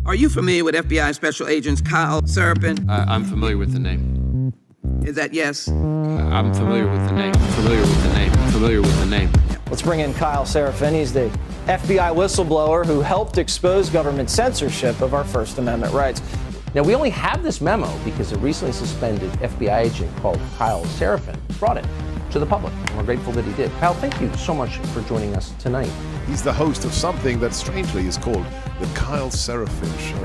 Are you familiar with FBI Special Agents Kyle Seraphin? I'm familiar with the name. Is that yes? I'm familiar with the name. Familiar with the name. Familiar with the name. Let's bring in Kyle Seraphin. He's the FBI whistleblower who helped expose government censorship of our First Amendment rights. Now, we only have this memo because a recently suspended FBI agent called Kyle Seraphin brought it to the public. We're grateful that he did. Kyle, thank you so much for joining us tonight. He's the host of something that strangely is called the Kyle Seraphin Show.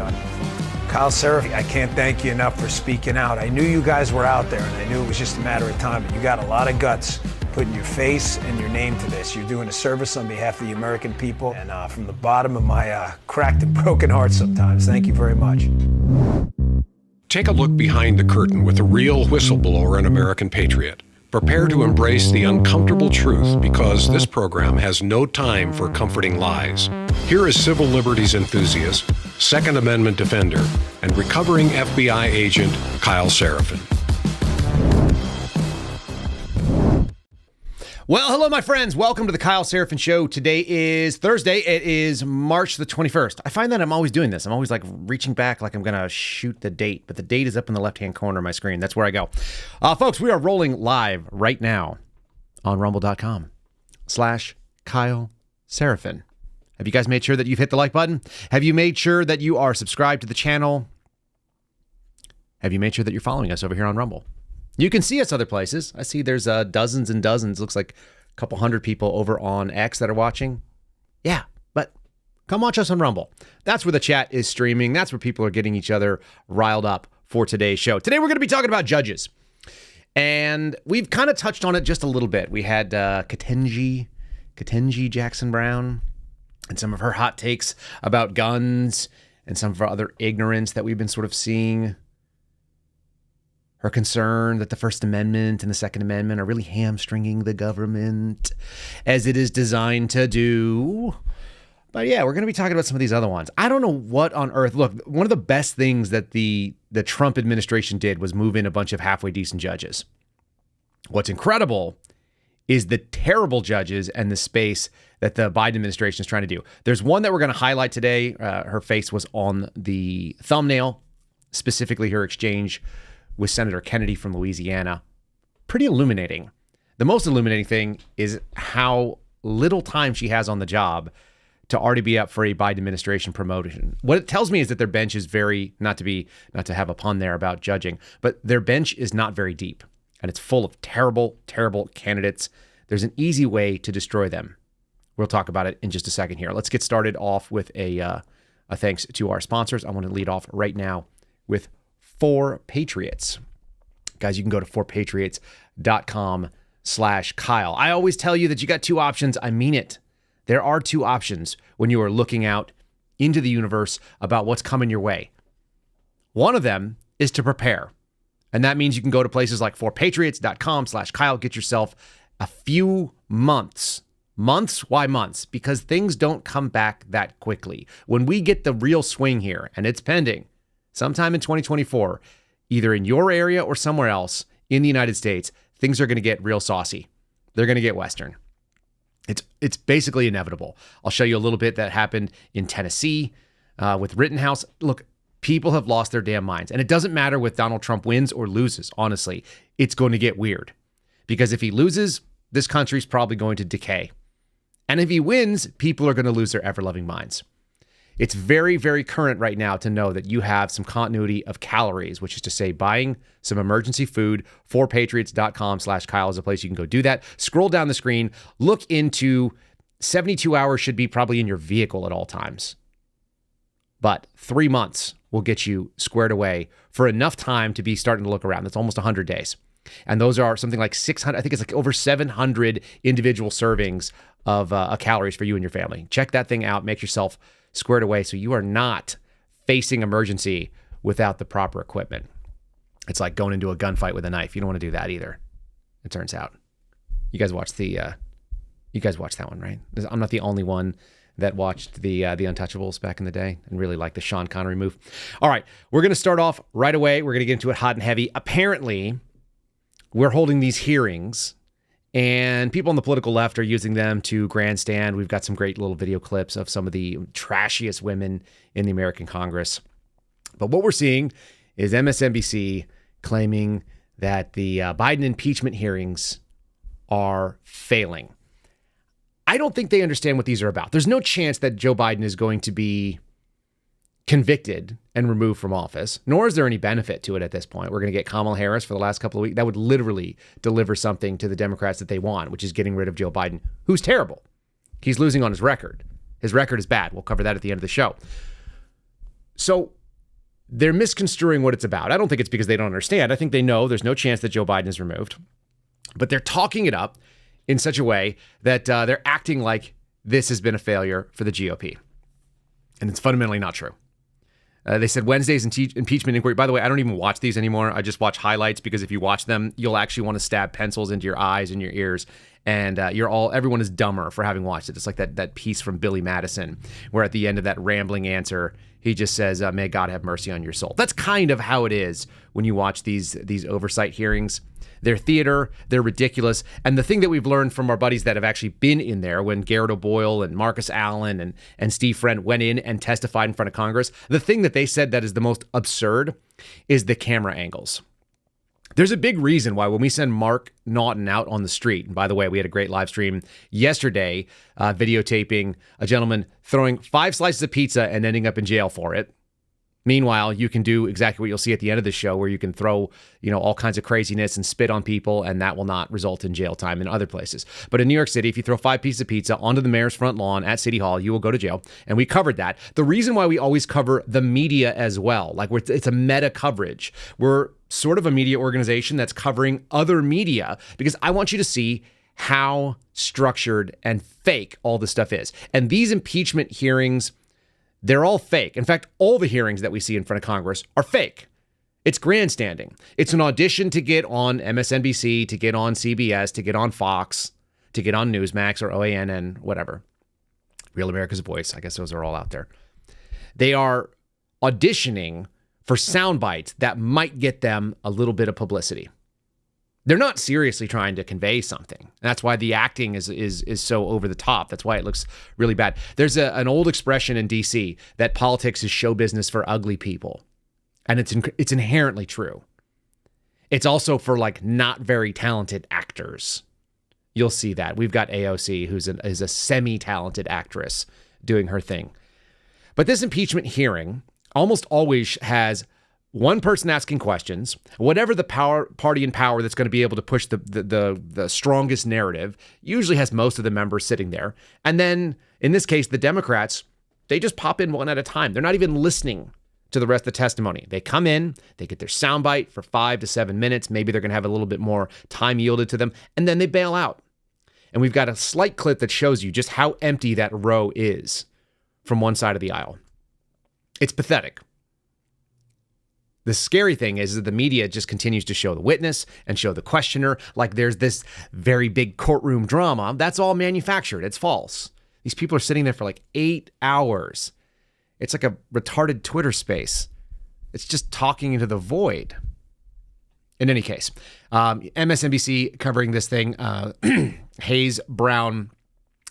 Kyle Seraphin, I can't thank you enough for speaking out. I knew you guys were out there, and I knew it was just a matter of time, but you got a lot of guts putting your face and your name to this. You're doing a service on behalf of the American people, and from the bottom of my cracked and broken heart sometimes, thank you very much. Take a look behind the curtain with a real whistleblower and American patriot. Prepare to embrace the uncomfortable truth because this program has no time for comforting lies. Here is civil liberties enthusiast, Second Amendment defender, and recovering FBI agent Kyle Seraphin. Well, hello, my friends. Welcome to the Kyle Seraphin Show. Today is Thursday. It is March the 21st. I find that I'm always doing this. I'm always like reaching back like I'm going to shoot the date, but the date is up in the left-hand corner of my screen. That's where I go. Folks, we are rolling live right now on rumble.com/Kyle Seraphin. Have you guys made sure that you've hit the like button? Have you made sure that you are subscribed to the channel? Have you made sure that you're following us over here on Rumble? You can see us other places. I see there's dozens and dozens, looks like a couple hundred people over on X that are watching. Yeah, but come watch us on Rumble. That's where the chat is streaming. That's where people are getting each other riled up for today's show. Today we're going to be talking about judges. And we've kind of touched on it just a little bit. We had Ketanji Jackson Brown and some of her hot takes about guns and some of her other ignorance that we've been sort of seeing. Her concern that the First Amendment and the Second Amendment are really hamstringing the government as it is designed to do. But yeah, we're going to be talking about some of these other ones. I don't know what on earth. Look, one of the best things that the Trump administration did was move in a bunch of halfway decent judges. What's incredible is the terrible judges and the space that the Biden administration is trying to do. There's one that we're going to highlight today. Her face was on the thumbnail, specifically her exchange with Senator Kennedy from Louisiana. Pretty illuminating. The most illuminating thing is how little time she has on the job to already be up for a Biden administration promotion. What it tells me is that their bench is very, not to have a pun there about judging, but their bench is not very deep, and it's full of terrible, terrible candidates. There's an easy way to destroy them. We'll talk about it in just a second here. Let's get started off with a thanks to our sponsors. I want to lead off right now with 4Patriots. Guys, you can go to 4patriots.com/Kyle. I always tell you that you got two options. I mean it. There are two options when you are looking out into the universe about what's coming your way. One of them is to prepare. And that means you can go to places like 4patriots.com/Kyle. Get yourself a few months. Months? Why months? Because things don't come back that quickly. When we get the real swing here, and it's pending, sometime in 2024, either in your area or somewhere else in the United States, things are going to get real saucy. They're going to get Western. It's basically inevitable. I'll show you a little bit that happened in Tennessee with Rittenhouse. Look, people have lost their damn minds. And it doesn't matter if Donald Trump wins or loses, honestly. It's going to get weird. Because if he loses, this country's probably going to decay. And if he wins, people are going to lose their ever-loving minds. It's very, very current right now to know that you have some continuity of calories, which is to say buying some emergency food. 4patriots.com/Kyle is a place you can go do that. Scroll down the screen. Look into 72 hours should be probably in your vehicle at all times. But 3 months will get you squared away for enough time to be starting to look around. That's almost 100 days. And those are something like 600, I think it's like over 700 individual servings of calories for you and your family. Check that thing out. Make yourself squared away so you are not facing emergency without the proper equipment. It's like going into a gunfight with a knife. You don't want to do that either, it turns out. You guys watched that one, right? I'm not the only one that watched the Untouchables back in the day and really liked the Sean Connery move. All right, we're going to start off right away. We're going to get into it hot and heavy. Apparently, we're holding these hearings And people on the political left are using them to grandstand. We've got some great little video clips of some of the trashiest women in the American Congress. But what we're seeing is MSNBC claiming that the Biden impeachment hearings are failing. I don't think they understand what these are about. There's no chance that Joe Biden is going to be convicted and removed from office, nor is there any benefit to it at this point. We're going to get Kamala Harris for the last couple of weeks. That would literally deliver something to the Democrats that they want, which is getting rid of Joe Biden, who's terrible. He's losing on his record. His record is bad. We'll cover that at the end of the show. So they're misconstruing what it's about. I don't think it's because they don't understand. I think they know there's no chance that Joe Biden is removed, but they're talking it up in such a way that they're acting like this has been a failure for the GOP. And it's fundamentally not true. They said Wednesday's impeachment inquiry. By the way, I don't even watch these anymore. I just watch highlights because if you watch them, you'll actually want to stab pencils into your eyes and your ears. And everyone is dumber for having watched it. It's like that piece from Billy Madison, where at the end of that rambling answer, he just says, may God have mercy on your soul. That's kind of how it is when you watch these oversight hearings. They're theater, they're ridiculous. And the thing that we've learned from our buddies that have actually been in there, when Garrett O'Boyle and Marcus Allen and Steve Friend went in and testified in front of Congress, the thing that they said that is the most absurd is the camera angles. There's a big reason why when we send Mark Naughton out on the street, and by the way, we had a great live stream yesterday videotaping a gentleman throwing 5 slices of pizza and ending up in jail for it. Meanwhile, you can do exactly what you'll see at the end of the show, where you can throw, all kinds of craziness and spit on people, and that will not result in jail time in other places. But in New York City, if you throw 5 pieces of pizza onto the mayor's front lawn at City Hall, you will go to jail. And we covered that. The reason why we always cover the media as well, it's a meta coverage. We're sort of a media organization that's covering other media because I want you to see how structured and fake all this stuff is. And these impeachment hearings, they're all fake. In fact, all the hearings that we see in front of Congress are fake. It's grandstanding. It's an audition to get on MSNBC, to get on CBS, to get on Fox, to get on Newsmax or OANN, whatever. Real America's Voice. I guess those are all out there. They are auditioning for sound bites that might get them a little bit of publicity. They're not seriously trying to convey something. And that's why the acting is so over the top. That's why it looks really bad. There's an old expression in DC that politics is show business for ugly people. And it's inherently true. It's also for not very talented actors. You'll see that. We've got AOC, who's a semi-talented actress doing her thing. But this impeachment hearing almost always has one person asking questions, whatever the party in power that's going to be able to push the strongest narrative usually has most of the members sitting there. And then in this case, the Democrats, they just pop in one at a time. They're not even listening to the rest of the testimony. They come in, they get their soundbite for 5 to 7 minutes. Maybe they're going to have a little bit more time yielded to them, and then they bail out. And we've got a slight clip that shows you just how empty that row is from one side of the aisle. It's pathetic. The scary thing is that the media just continues to show the witness and show the questioner like there's this very big courtroom drama. That's all manufactured. It's false. These people are sitting there for 8 hours. It's like a retarded Twitter space. It's just talking into the void. In any case, MSNBC covering this thing. Hayes Brown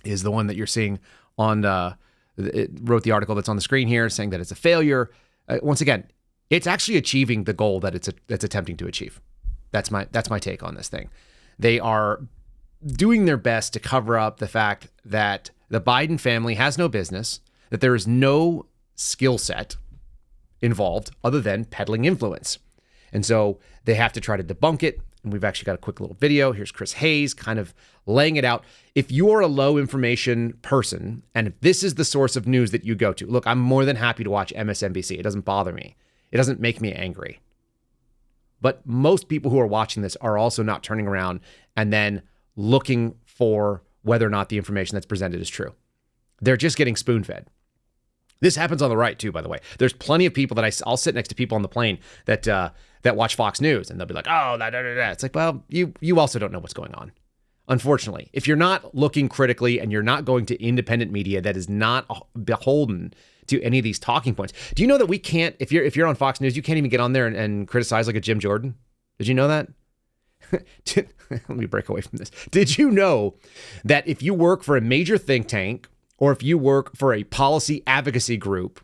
is the one that you're seeing on it wrote the article that's on the screen here saying that it's a failure. Once again, it's actually achieving the goal that it's attempting to achieve. That's my take on this thing. They are doing their best to cover up the fact that the Biden family has no business, that there is no skill set involved other than peddling influence. And so they have to try to debunk it. And we've actually got a quick little video. Here's Chris Hayes kind of laying it out. If you're a low information person, and if this is the source of news that you go to, look, I'm more than happy to watch MSNBC. It doesn't bother me. It doesn't make me angry. But most people who are watching this are also not turning around and then looking for whether or not the information that's presented is true. They're just getting spoon-fed. This happens on the right too, by the way. There's plenty of people that I'll sit next to people on the plane that watch Fox News, and they'll be like, oh, da, da, da, da. It's like, well, you also don't know what's going on. Unfortunately, if you're not looking critically and you're not going to independent media that is not beholden to any of these talking points. Do you know that we can't, if you're on Fox News, you can't even get on there and criticize like a Jim Jordan? Did you know that? let me break away from this. Did you know that if you work for a major think tank or if you work for a policy advocacy group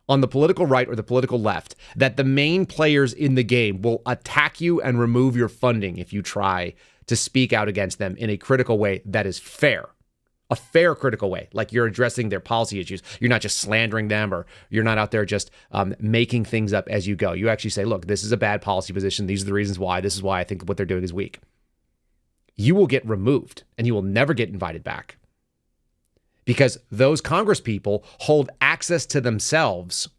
on the political right or the political left, that the main players in the game will attack you and remove your funding if you try to speak out against them in a critical way that is fair? A fair, critical way, like you're addressing their policy issues. You're not just slandering them, or you're not out there just making things up as you go. You actually say, look, this is a bad policy position. These are the reasons why. This is why I think what they're doing is weak. You will get removed and you will never get invited back, because those Congress people hold access to themselves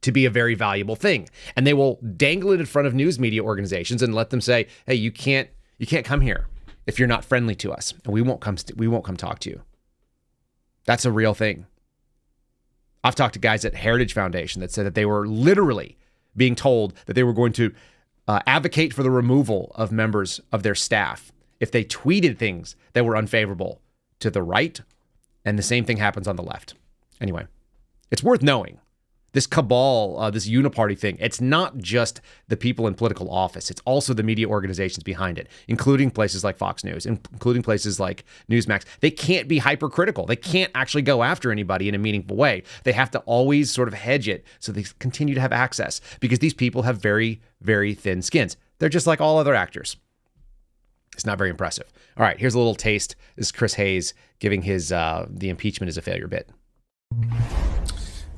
to be a very valuable thing. And they will dangle it in front of news media organizations and let them say, hey, you can't come here if you're not friendly to us, and we won't come talk to you. That's a real thing. I've talked to guys at Heritage Foundation that said that they were literally being told that they were going to advocate for the removal of members of their staff if they tweeted things that were unfavorable to the right, and the same thing happens on the left. Anyway, it's worth knowing. This cabal, this uniparty thing, it's not just the people in political office. It's also the media organizations behind it, including places like Fox News, including places like Newsmax. They can't be hypercritical. They can't actually go after anybody in a meaningful way. They have to always sort of hedge it so they continue to have access, because these people have very, very thin skins. They're just like all other actors. It's not very impressive. All right, here's a little taste. This is Chris Hayes giving his the impeachment is a failure bit.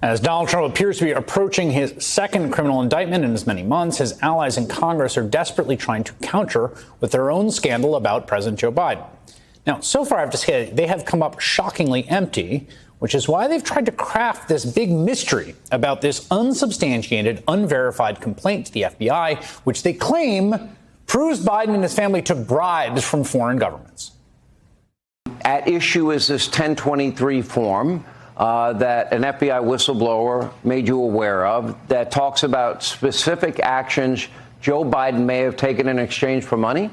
As Donald Trump appears to be approaching his second criminal indictment in as many months, his allies in Congress are desperately trying to counter with their own scandal about President Joe Biden. Now, so far, I have to say, they have come up shockingly empty, which is why they've tried to craft this big mystery about this unsubstantiated, unverified complaint to the FBI, which they claim proves Biden and his family took bribes from foreign governments. At issue is this 1023 form that an FBI whistleblower made you aware of that talks about specific actions Joe Biden may have taken in exchange for money?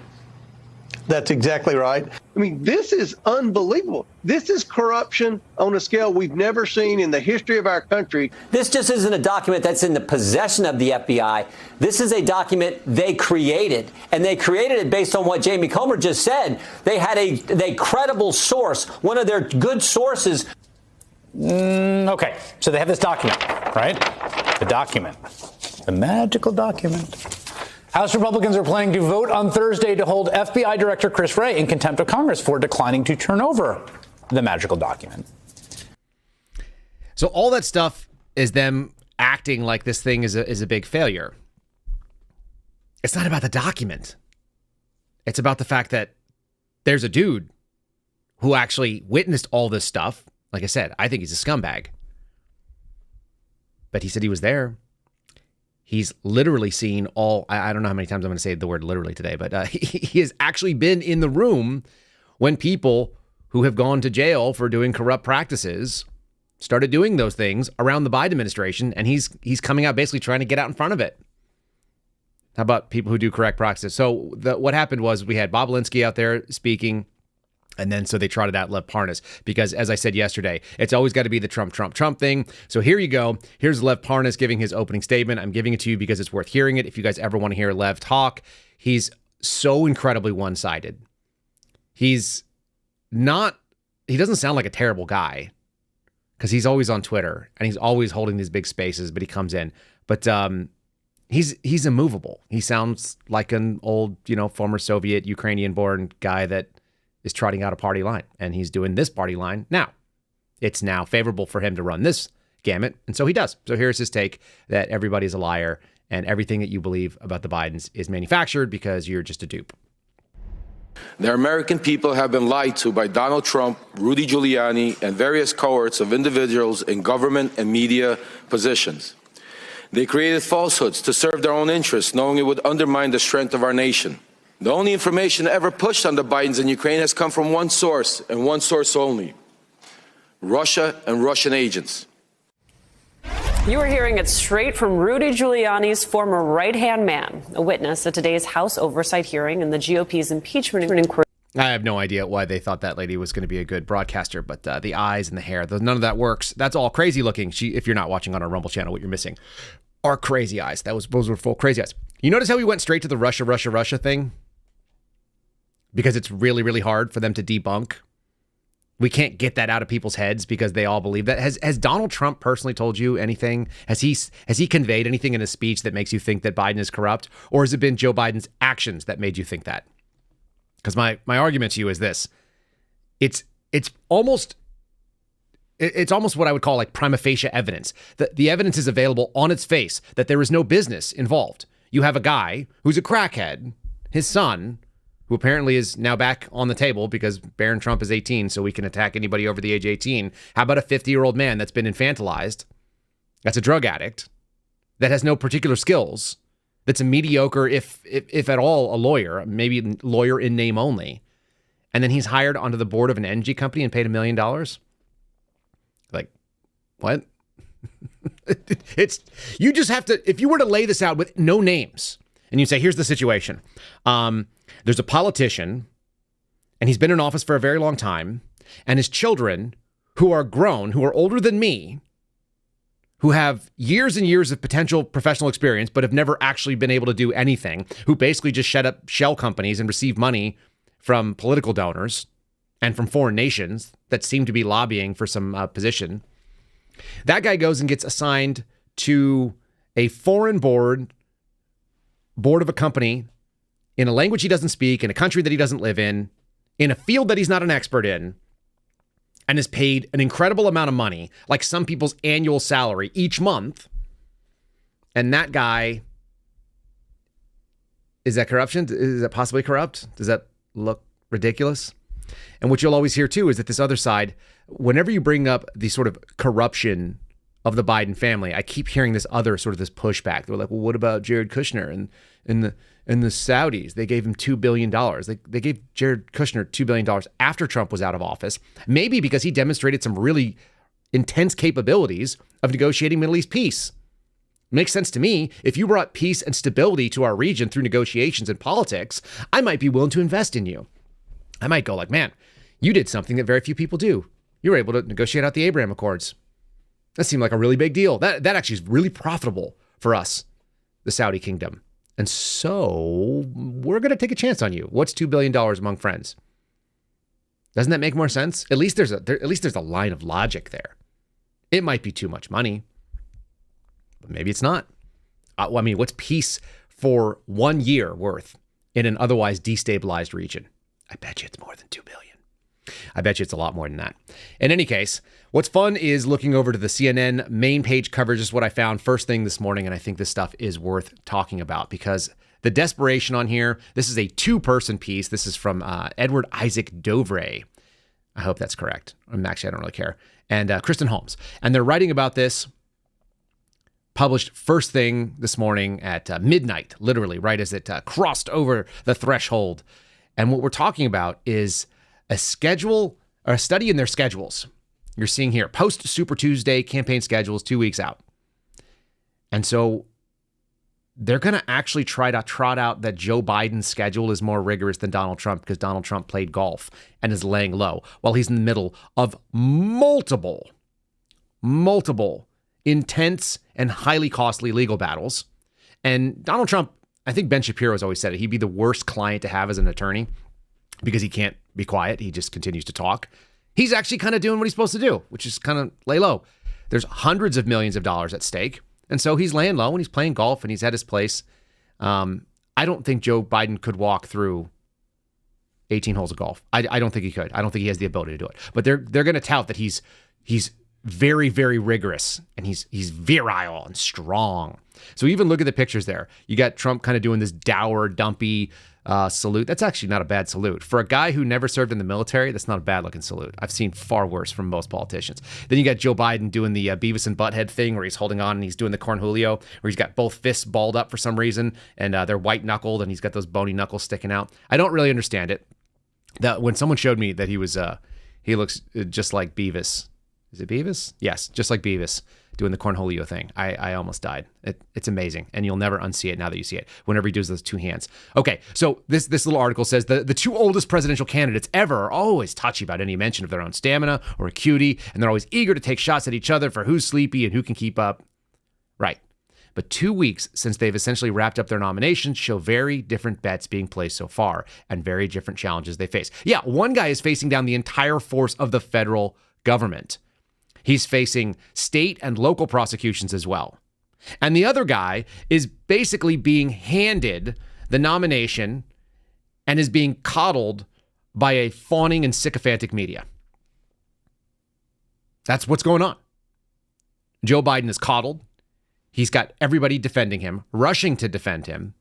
That's exactly right. I mean, this is unbelievable. This is corruption on a scale we've never seen in the history of our country. This just isn't a document that's in the possession of the FBI. This is a document they created, and they created it based on what Jamie Comer just said. They had a credible source, one of their good sources. Okay, so they have this document, right? The document. The magical document. House Republicans are planning to vote on Thursday to hold FBI Director Chris Wray in contempt of Congress for declining to turn over the magical document. So all that stuff is them acting like this thing is a big failure. It's not about the document. It's about the fact that there's a dude who actually witnessed all this stuff. Like I said, I think he's a scumbag. But he said he was there. He's literally seen all, I don't know how many times I'm going to say the word literally today, but he has actually been in the room when people who have gone to jail for doing corrupt practices started doing those things around the Biden administration, and he's coming out basically trying to get out in front of it. How about people who do correct practices? So what happened was we had Bobulinski out there speaking. And then so they trotted out Lev Parnas because, as I said yesterday, it's always got to be the Trump thing. So here you go. Here's Lev Parnas giving his opening statement. I'm giving it to you because it's worth hearing it. If you guys ever want to hear Lev talk, he's so incredibly one-sided. He doesn't sound like a terrible guy because he's always on Twitter and he's always holding these big spaces, but he comes in. But he's immovable. He sounds like an old, former Soviet Ukrainian-born guy that is trotting out a party line, and he's doing this party line now. It's now favorable for him to run this gamut, and so he does. So here's his take that everybody's a liar, and everything that you believe about the Bidens is manufactured because you're just a dupe. The American people have been lied to by Donald Trump, Rudy Giuliani, and various cohorts of individuals in government and media positions. They created falsehoods to serve their own interests, knowing it would undermine the strength of our nation. The only information ever pushed on the Bidens in Ukraine has come from one source, and one source only: Russia and Russian agents. You are hearing it straight from Rudy Giuliani's former right-hand man, a witness at today's House Oversight hearing in the GOP's impeachment inquiry. I have no idea why they thought that lady was going to be a good broadcaster, but the eyes and the hair, none of that works. That's all crazy looking. If you're not watching on our Rumble channel, what you're missing are crazy eyes. Those were full crazy eyes. You notice how we went straight to the Russia thing? because it's really, really hard for them to debunk. We can't get that out of people's heads because they all believe that. Has Donald Trump personally told you anything? Has he conveyed anything in his speech that makes you think that Biden is corrupt? Or has it been Joe Biden's actions that made you think that? Because my argument to you is this. It's almost what I would call like prima facie evidence. The evidence is available on its face that there is no business involved. You have a guy who's a crackhead, his son, who apparently is now back on the table because Barron Trump is 18, so we can attack anybody over the age of 18. How about a 50-year-old man that's been infantilized, that's a drug addict, that has no particular skills, that's a mediocre, if at all, a lawyer, maybe lawyer in name only, and then he's hired onto the board of an energy company and paid $1 million? Like, what? You just have to, if you were to lay this out with no names, and you say, here's the situation. There's a politician, and he's been in office for a very long time, and his children, who are grown, who are older than me, who have years and years of potential professional experience, but have never actually been able to do anything, who basically just set up shell companies and receive money from political donors and from foreign nations that seem to be lobbying for some position. That guy goes and gets assigned to a foreign board of a company in a language he doesn't speak, in a country that he doesn't live in a field that he's not an expert in, and is paid an incredible amount of money, like some people's annual salary each month. And that guy, is that corruption? Is that possibly corrupt? Does that look ridiculous? And what you'll always hear too is that this other side, whenever you bring up the sort of corruption of the Biden family, I keep hearing this other sort of this pushback. They're like, well, what about Jared Kushner and the Saudis? They gave him $2 billion. They gave Jared Kushner $2 billion after Trump was out of office, maybe because he demonstrated some really intense capabilities of negotiating Middle East peace. Makes sense to me. If you brought peace and stability to our region through negotiations and politics, I might be willing to invest in you. I might go like, man, you did something that very few people do. You were able to negotiate out the Abraham Accords. That seemed like a really big deal. That actually is really profitable for us, the Saudi kingdom. And so we're going to take a chance on you. What's $2 billion among friends? Doesn't that make more sense? At least there's a line of logic there. It might be too much money, but maybe it's not. I mean, what's peace for 1 year worth in an otherwise destabilized region? I bet you it's more than $2 billion. I bet you it's a lot more than that. In any case, what's fun is looking over to the CNN main page coverage is what I found first thing this morning, and I think this stuff is worth talking about because the desperation on here, this is a two-person piece. This is from Edward Isaac Dovray. I hope that's correct. Actually, I don't really care. And Kristen Holmes. And they're writing about this, published first thing this morning at midnight, literally, right as it crossed over the threshold. And what we're talking about is a schedule or a study in their schedules. You're seeing here, post Super Tuesday campaign schedules 2 weeks out. And so they're going to actually try to trot out that Joe Biden's schedule is more rigorous than Donald Trump because Donald Trump played golf and is laying low while he's in the middle of multiple intense and highly costly legal battles. And Donald Trump, I think Ben Shapiro has always said it, he'd be the worst client to have as an attorney because he can't be quiet. He just continues to talk. He's actually kind of doing what he's supposed to do, which is kind of lay low. There's hundreds of millions of dollars at stake. And so he's laying low and he's playing golf and he's at his place. I don't think Joe Biden could walk through 18 holes of golf. I don't think he could. I don't think he has the ability to do it. But they're going to tout that he's very, very rigorous and he's virile and strong. So even look at the pictures there. You got Trump kind of doing this dour, dumpy salute. That's actually not a bad salute. For a guy who never served in the military, that's not a bad looking salute. I've seen far worse from most politicians. Then you got Joe Biden doing the Beavis and Butthead thing where he's holding on and he's doing the Cornholio, where he's got both fists balled up for some reason and they're white knuckled and he's got those bony knuckles sticking out. I don't really understand it. That when someone showed me that he looks just like Beavis. Is it Beavis? Yes, just like Beavis doing the Cornholio thing. I almost died. It's amazing. And you'll never unsee it now that you see it, whenever he does those two hands. Okay, so this little article says the two oldest presidential candidates ever are always touchy about any mention of their own stamina or acuity, and they're always eager to take shots at each other for who's sleepy and who can keep up. Right. But 2 weeks since they've essentially wrapped up their nominations show very different bets being placed so far and very different challenges they face. Yeah, one guy is facing down the entire force of the federal government. He's facing state and local prosecutions as well. And the other guy is basically being handed the nomination and is being coddled by a fawning and sycophantic media. That's what's going on. Joe Biden is coddled. He's got everybody defending him, rushing to defend him,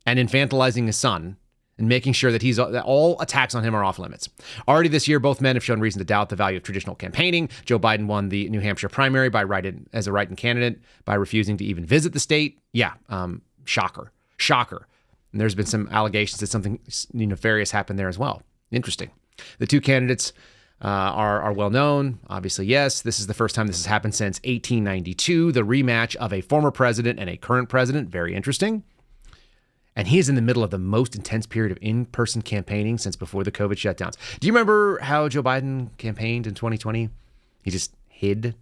and infantilizing his son and making sure that all attacks on him are off limits. Already this year, both men have shown reason to doubt the value of traditional campaigning. Joe Biden won the New Hampshire primary as a write-in candidate by refusing to even visit the state. Yeah, shocker. And there's been some allegations that something nefarious happened there as well. Interesting. The two candidates are well known. Obviously, yes, this is the first time this has happened since 1892, the rematch of a former president and a current president. Very interesting. And he is in the middle of the most intense period of in-person campaigning since before the COVID shutdowns. Do you remember how Joe Biden campaigned in 2020? He just hid.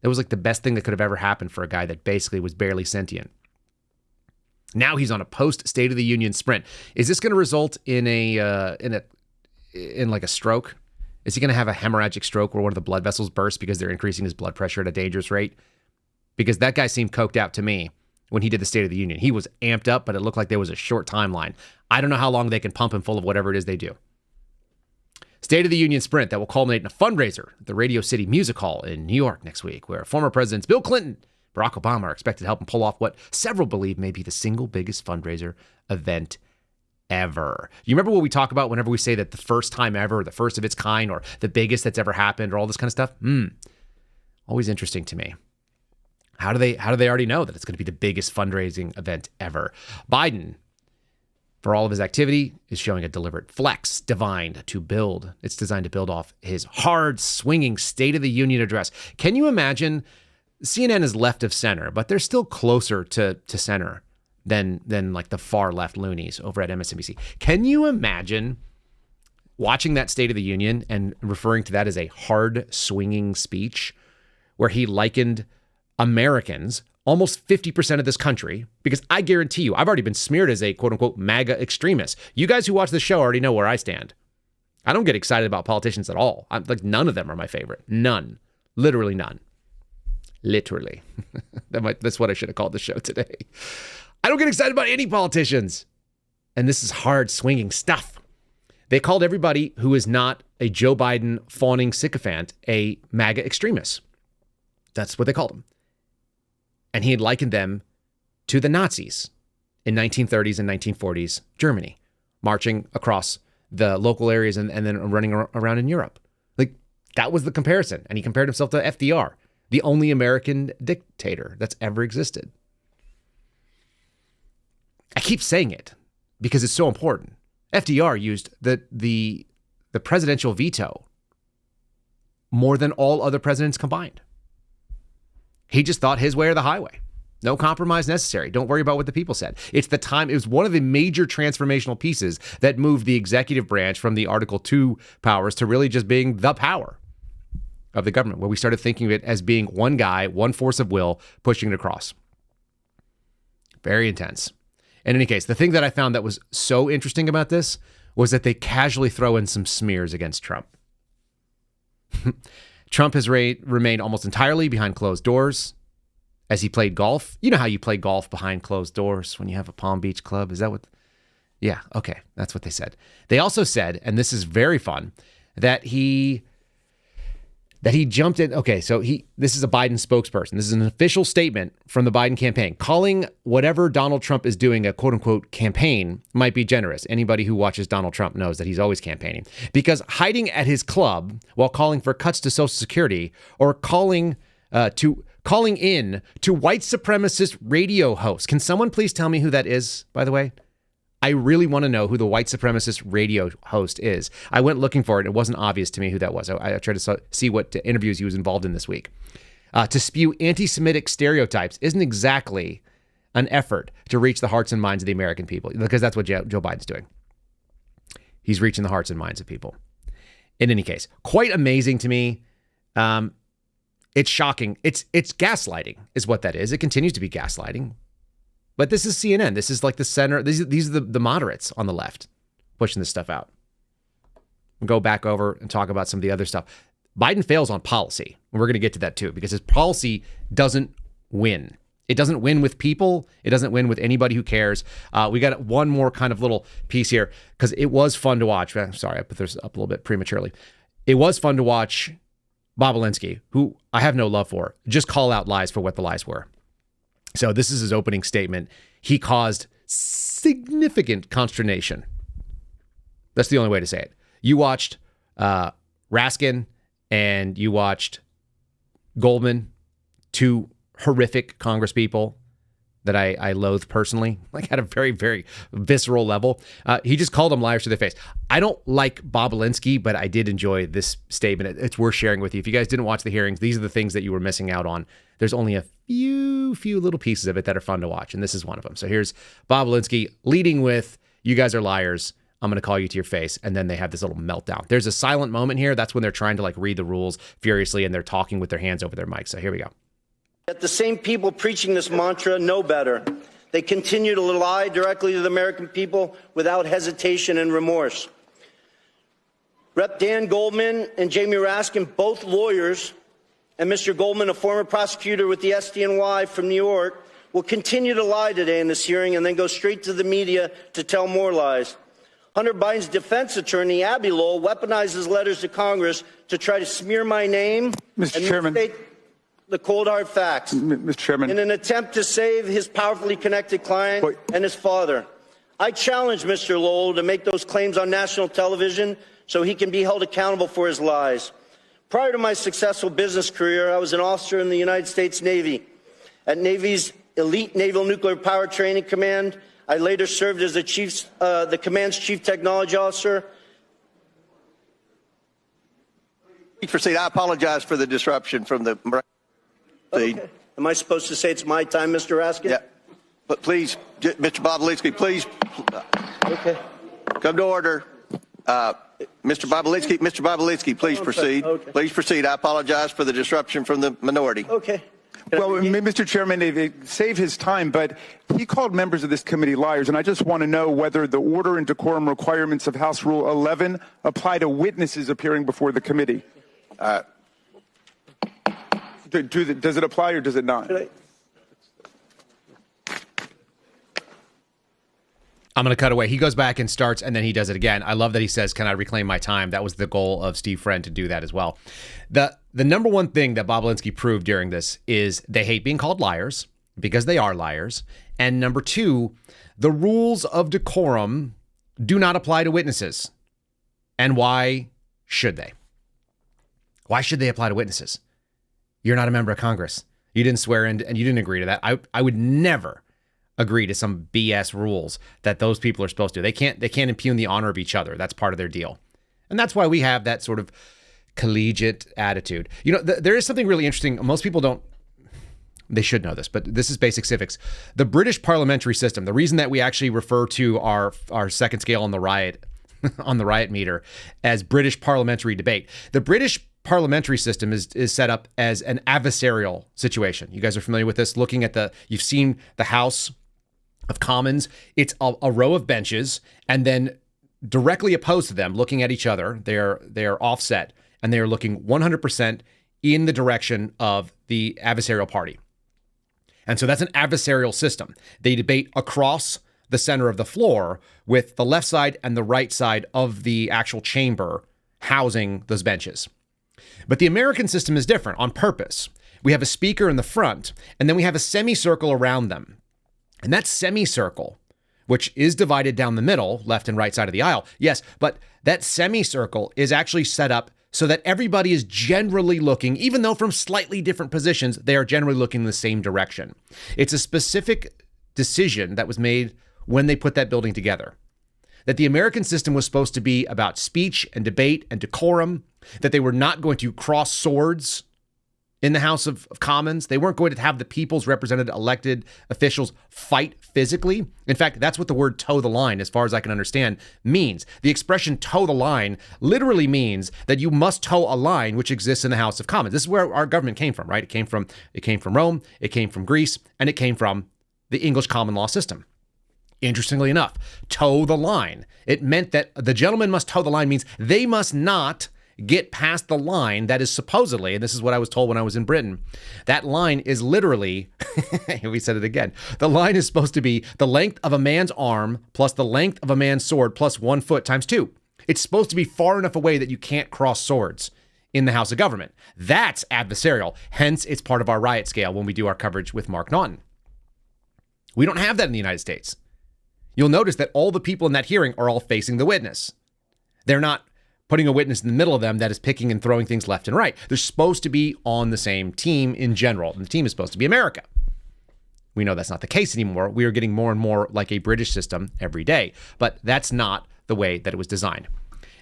It was like the best thing that could have ever happened for a guy that basically was barely sentient. Now he's on a post-State of the Union sprint. Is this going to result in like a stroke? Is he going to have a hemorrhagic stroke where one of the blood vessels bursts because they're increasing his blood pressure at a dangerous rate? Because that guy seemed coked out to me when he did the State of the Union. He was amped up, but it looked like there was a short timeline. I don't know how long they can pump him full of whatever it is they do. State of the Union sprint that will culminate in a fundraiser at the Radio City Music Hall in New York next week, where former presidents Bill Clinton, Barack Obama are expected to help him pull off what several believe may be the single biggest fundraiser event ever. You remember what we talk about whenever we say that the first time ever, the first of its kind, or the biggest that's ever happened, or all this kind of stuff? Always interesting to me. How do they already know that it's going to be the biggest fundraising event ever? Biden, for all of his activity, is showing a deliberate flex designed to build off his hard swinging State of the Union address. Can you imagine? CNN is left of center, but they're still closer to center than like the far left loonies over at MSNBC. Can you imagine watching that State of the Union and referring to that as a hard swinging speech where he likened Americans, almost 50% of this country, because I guarantee you, I've already been smeared as a quote unquote MAGA extremist. You guys who watch the show already know where I stand. I don't get excited about politicians at all. None of them are my favorite. None. Literally none. Literally. That's what I should have called the show today. I don't get excited about any politicians. And this is hard swinging stuff. They called everybody who is not a Joe Biden fawning sycophant a MAGA extremist. That's what they called him. And he had likened them to the Nazis in 1930s and 1940s Germany, marching across the local areas and then running around in Europe. Like, that was the comparison. And he compared himself to FDR, the only American dictator that's ever existed. I keep saying it because it's so important. FDR used the presidential veto more than all other presidents combined. He just thought his way or the highway. No compromise necessary. Don't worry about what the people said. It was one of the major transformational pieces that moved the executive branch from the Article 2 powers to really just being the power of the government, where we started thinking of it as being one guy, one force of will, pushing it across. Very intense. In any case, the thing that I found that was so interesting about this was that they casually throw in some smears against Trump. Trump has remained almost entirely behind closed doors as he played golf. You know how you play golf behind closed doors when you have a Palm Beach club? Is that what? Yeah, okay, that's what they said. They also said, and this is very fun, that he jumped in. Okay, so this is a Biden spokesperson. This is an official statement from the Biden campaign. Calling whatever Donald Trump is doing a quote unquote campaign might be generous. Anybody who watches Donald Trump knows that he's always campaigning, because hiding at his club while calling for cuts to Social Security or calling in to white supremacist radio hosts. Can someone please tell me who that is, by the way? I really want to know who the white supremacist radio host is. I went looking for it. It wasn't obvious to me who that was. I tried to see what interviews he was involved in this week. To spew anti-Semitic stereotypes isn't exactly an effort to reach the hearts and minds of the American people, because that's what Joe Biden's doing. He's reaching the hearts and minds of people. In any case, quite amazing to me. It's shocking. It's gaslighting is what that is. It continues to be gaslighting. But this is CNN. This is like the center. These are the moderates on the left pushing this stuff out. We'll go back over and talk about some of the other stuff. Biden fails on policy. And we're going to get to that too, because his policy doesn't win. It doesn't win with people. It doesn't win with anybody who cares. We got one more kind of little piece here because it was fun to watch. Sorry, I put this up a little bit prematurely. It was fun to watch Bobulinski, who I have no love for, just call out lies for what the lies were. So this is his opening statement. He caused significant consternation. That's the only way to say it. You watched Raskin and you watched Goldman, two horrific congresspeople that I loathe personally, like at a very, very visceral level. He just called them liars to their face. I don't like Bobulinski, but I did enjoy this statement. It's worth sharing with you. If you guys didn't watch the hearings, these are the things that you were missing out on. There's only a few little pieces of it that are fun to watch, and this is one of them. So here's Bobulinski leading with, "You guys are liars. I'm going to call you to your face." And then they have this little meltdown. There's a silent moment here. That's when they're trying to like read the rules furiously, and they're talking with their hands over their mics. So here we go. Yet the same people preaching this mantra know better. They continue to lie directly to the American people without hesitation and remorse. Rep. Dan Goldman and Jamie Raskin, both lawyers, and Mr. Goldman, a former prosecutor with the SDNY from New York, will continue to lie today in this hearing and then go straight to the media to tell more lies. Hunter Biden's defense attorney, Abby Lowell, weaponizes letters to Congress to try to smear my name and misstate the cold hard facts. Mr. Chairman. In an attempt to save his powerfully connected client and his father. I challenge Mr. Lowell to make those claims on national television so he can be held accountable for his lies. Prior to my successful business career, I was an officer in the United States Navy. At Navy's elite Naval Nuclear Power Training Command, I later served as the command's chief technology officer. Proceed. I apologize for the disruption from the... Okay. Am I supposed to say it's my time, Mr. Raskin? Yeah. But please, Mr. Bobulinski, please okay. Come to order. Mr. Bobulinski, please proceed. Okay. Please proceed. I apologize for the disruption from the minority. Okay. Well, Mr. Chairman, they save his time, but he called members of this committee liars, and I just want to know whether the order and decorum requirements of House Rule 11 apply to witnesses appearing before the committee. Does it apply or does it not? I'm going to cut away. He goes back and starts, and then he does it again. I love that he says, "Can I reclaim my time?" That was the goal of Steve Friend to do that as well. The number one thing that Bobulinski proved during this is they hate being called liars because they are liars. And number two, the rules of decorum do not apply to witnesses. And why should they? Why should they apply to witnesses? You're not a member of Congress. You didn't swear in and you didn't agree to that. I would never agree to some BS rules that those people are supposed to. They can't impugn the honor of each other. That's part of their deal. And that's why we have that sort of collegiate attitude. You know, there is something really interesting. Most people don't, they should know this, but this is basic civics. The British parliamentary system, the reason that we actually refer to our second scale on the riot meter as British parliamentary debate. The British parliamentary system is set up as an adversarial situation. You guys are familiar with this. Looking at you've seen the House of Commons. It's a row of benches, and then directly opposed to them, looking at each other, they are offset, and they are looking 100% in the direction of the adversarial party. And so that's an adversarial system. They debate across the center of the floor with the left side and the right side of the actual chamber housing those benches. But the American system is different on purpose. We have a speaker in the front, and then we have a semicircle around them. And that semicircle, which is divided down the middle, left and right side of the aisle, yes, but that semicircle is actually set up so that everybody is generally looking, even though from slightly different positions, they are generally looking in the same direction. It's a specific decision that was made when they put that building together. That the American system was supposed to be about speech and debate and decorum, that they were not going to cross swords in the House of Commons. They weren't going to have the people's represented elected officials fight physically. In fact, that's what the word toe the line, as far as I can understand, means. The expression toe the line literally means that you must toe a line which exists in the House of Commons. This is where our government came from, right? It came from Rome, it came from Greece, and it came from the English common law system. Interestingly enough, toe the line. It meant that the gentleman must toe the line means they must not get past the line that is supposedly, and this is what I was told when I was in Britain, that line is literally, we said it again, the line is supposed to be the length of a man's arm plus the length of a man's sword plus 1 foot times 2. It's supposed to be far enough away that you can't cross swords in the House of Government. That's adversarial. Hence, it's part of our riot scale when we do our coverage with Mark Naughton. We don't have that in the United States. You'll notice that all the people in that hearing are all facing the witness. They're not putting a witness in the middle of them that is picking and throwing things left and right. They're supposed to be on the same team in general, and the team is supposed to be America. We know that's not the case anymore. We are getting more and more like a British system every day, but that's not the way that it was designed.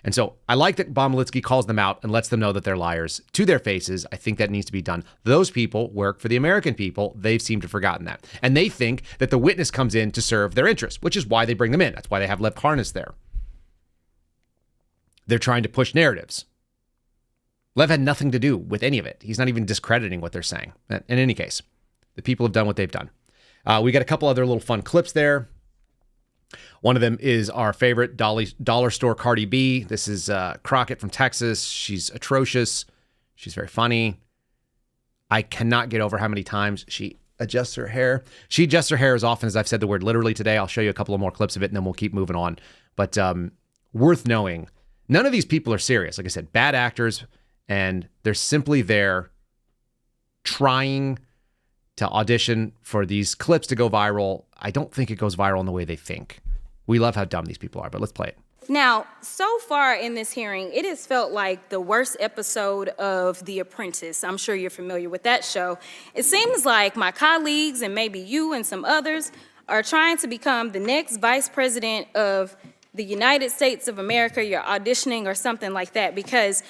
And so I like that Bobulinski calls them out and lets them know that they're liars to their faces. I think that needs to be done. Those people work for the American people. They've seemed to have forgotten that. And they think that the witness comes in to serve their interests, which is why they bring them in. That's why they have Lev Karnas there. They're trying to push narratives. Lev had nothing to do with any of it. He's not even discrediting what they're saying. In any case, the people have done what they've done. We got a couple other little fun clips there. One of them is our favorite dollar store Cardi B. This is Crockett from Texas. She's atrocious. She's very funny. I cannot get over how many times she adjusts her hair. She adjusts her hair as often as I've said the word literally today. I'll show you a couple of more clips of it and then we'll keep moving on. But worth knowing. None of these people are serious. Like I said, bad actors, and they're simply there trying to audition for these clips to go viral. I don't think it goes viral in the way they think. We love how dumb these people are, but let's play it. Now, so far in this hearing, it has felt like the worst episode of The Apprentice. I'm sure you're familiar with that show. It seems like my colleagues, and maybe you and some others, are trying to become the next vice president of the United States of America. You're auditioning or something like that, because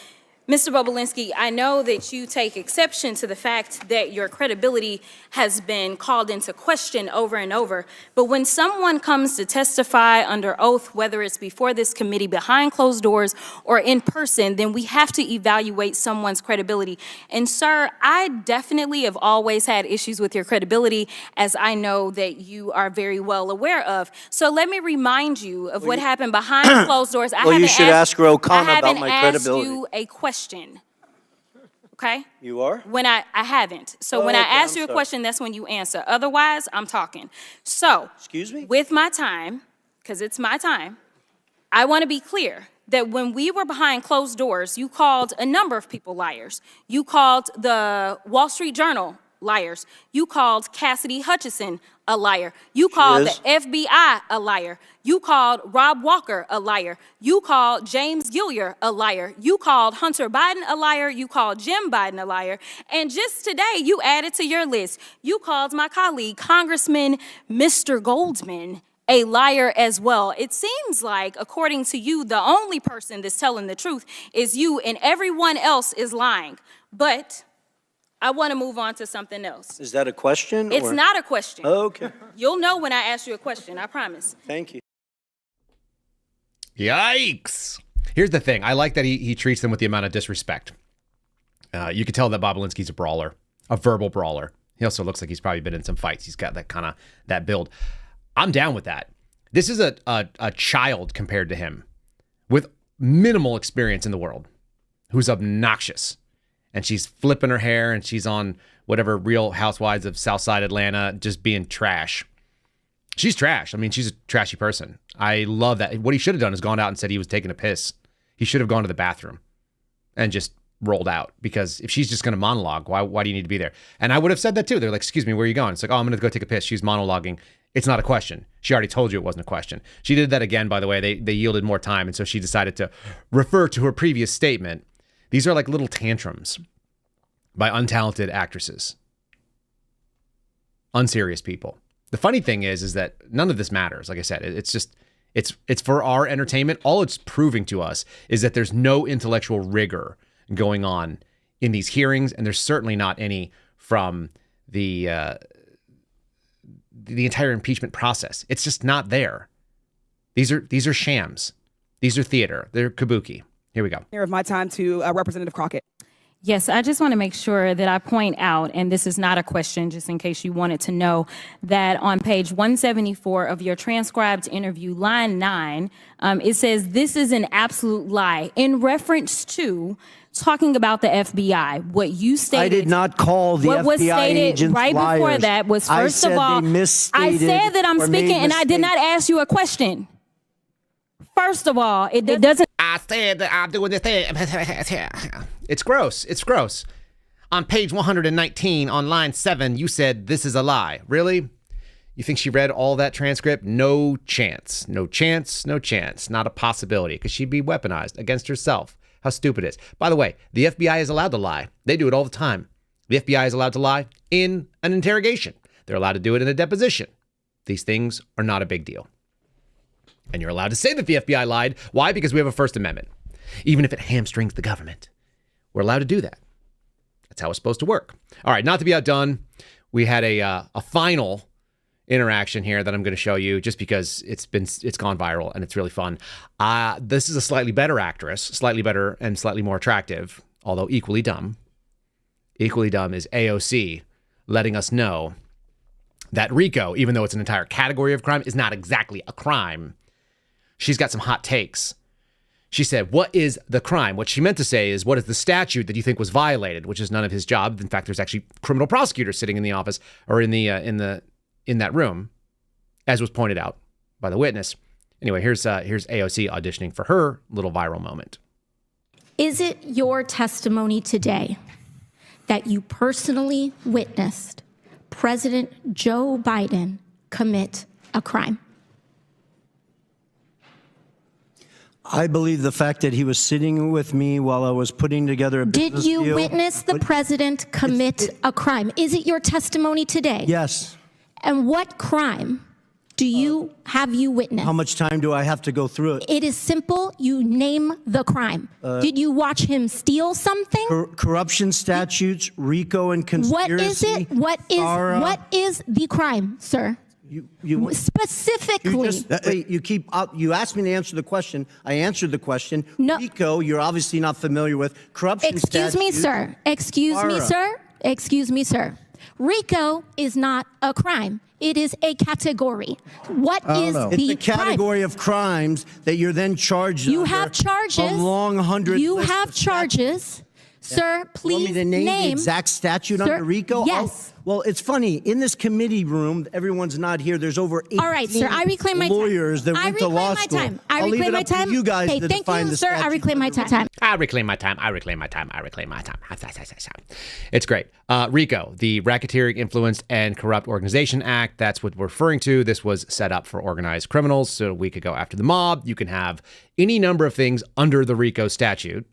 Mr. Bobulinski, I know that you take exception to the fact that your credibility has been called into question over and over. But when someone comes to testify under oath, whether it's before this committee, behind closed doors, or in person, then we have to evaluate someone's credibility. And sir, I definitely have always had issues with your credibility, as I know that you are very well aware of. So let me remind you of what happened behind closed doors. Well, you should ask O'Connor about my credibility. I haven't asked you a question. Okay? You are? When I haven't. So when I ask you a question, that's when you answer. Otherwise, I'm talking. So, excuse me? With my time, because it's my time, I want to be clear that when we were behind closed doors, you called a number of people liars. You called the Wall Street Journal liars. You called Cassidy Hutchinson a liar. You called the FBI a liar. You called Rob Walker a liar. You called James Gilliar a liar. You called Hunter Biden a liar. You called Jim Biden a liar. And just today, you added to your list, you called my colleague, Congressman Mr. Goldman, a liar as well. It seems like, according to you, the only person that's telling the truth is you, and everyone else is lying. But I want to move on to something else. Is that a question? It's not a question. Oh, okay. You'll know when I ask you a question, I promise. Thank you. Yikes. Here's the thing. I like that he treats them with the amount of disrespect. You can tell that Bobulinski's a brawler, a verbal brawler. He also looks like he's probably been in some fights. He's got that kind of that build. I'm down with that. This is a child compared to him with minimal experience in the world who's obnoxious. And she's flipping her hair and she's on whatever Real Housewives of Southside Atlanta just being trash. She's trash. I mean, she's a trashy person. I love that. What he should have done is gone out and said he was taking a piss. He should have gone to the bathroom and just rolled out, because if she's just going to monologue, why do you need to be there? And I would have said that too. They're like, excuse me, where are you going? It's like, oh, I'm going to go take a piss. She's monologuing. It's not a question. She already told you it wasn't a question. She did that again, by the way. They yielded more time. And so she decided to refer to her previous statement. These are like little tantrums by untalented actresses. Unserious people. The funny thing is that none of this matters. Like I said, it's for our entertainment. All it's proving to us is that there's no intellectual rigor going on in these hearings, and there's certainly not any from the entire impeachment process. It's just not there. These are shams. These are theater. They're kabuki. Here we go. Of my time to Representative Crockett. Yes, I just want to make sure that I point out, and this is not a question, just in case you wanted to know, that on page 174 of your transcribed interview, line 9, it says, "This is an absolute lie," in reference to talking about the FBI. What you stated. I did not call the what FBI was stated agents right liars. before that was, first of all, they misstated I said that I'm or speaking, made and I did not ask you a question. First of all, it doesn't. I said that I'm doing this thing. It's gross. It's gross. On page 119 on line 7, you said this is a lie. Really? You think she read all that transcript? No chance. No chance. No chance. Not a possibility, because she'd be weaponized against herself. How stupid it is. By the way, the FBI is allowed to lie. They do it all the time. The FBI is allowed to lie in an interrogation. They're allowed to do it in a deposition. These things are not a big deal. And you're allowed to say that the FBI lied. Why? Because we have a First Amendment. Even if it hamstrings the government, we're allowed to do that. That's how it's supposed to work. All right, not to be outdone, we had a final interaction here that I'm going to show you just because it's gone viral and it's really fun. This is a slightly better actress, slightly better and slightly more attractive, although equally dumb. Equally dumb is AOC letting us know that RICO, even though it's an entire category of crime, is not exactly a crime. She's got some hot takes. She said, what is the crime? What she meant to say is, what is the statute that you think was violated, which is none of his job. In fact, there's actually criminal prosecutors sitting in the office or in that room, as was pointed out by the witness. Anyway, here's AOC auditioning for her little viral moment. Is it your testimony today that you personally witnessed President Joe Biden commit a crime? I believe the fact that he was sitting with me while I was putting together a business deal. Did you deal, witness the president commit a crime? Is it your testimony today? Yes. And what crime have you witnessed? How much time do I have to go through it? It is simple. You name the crime. Did you watch him steal something? Corruption statutes, RICO, and conspiracy. What is it? What is the crime, sir? You specifically. You asked me to answer the question. I answered the question. No. RICO, you're obviously not familiar with. Corruption statutes. Excuse me, sir. RICO is not a crime. It is a category. It's a category of crimes that you're then charged. You have charges. A long 100. You have charges. Sir, please want me to name the exact statute under RICO? Yes. Well, it's funny. In this committee room, everyone's not here. There's over 18 all right, sir, I reclaim my lawyers that went to law school. I reclaim my time. You guys okay, to thank define you, the sir. I reclaim my time. I reclaim my time. It's great. RICO, the Racketeering, Influenced, and Corrupt Organization Act. That's what we're referring to. This was set up for organized criminals so we could go after the mob. You can have any number of things under the RICO statute,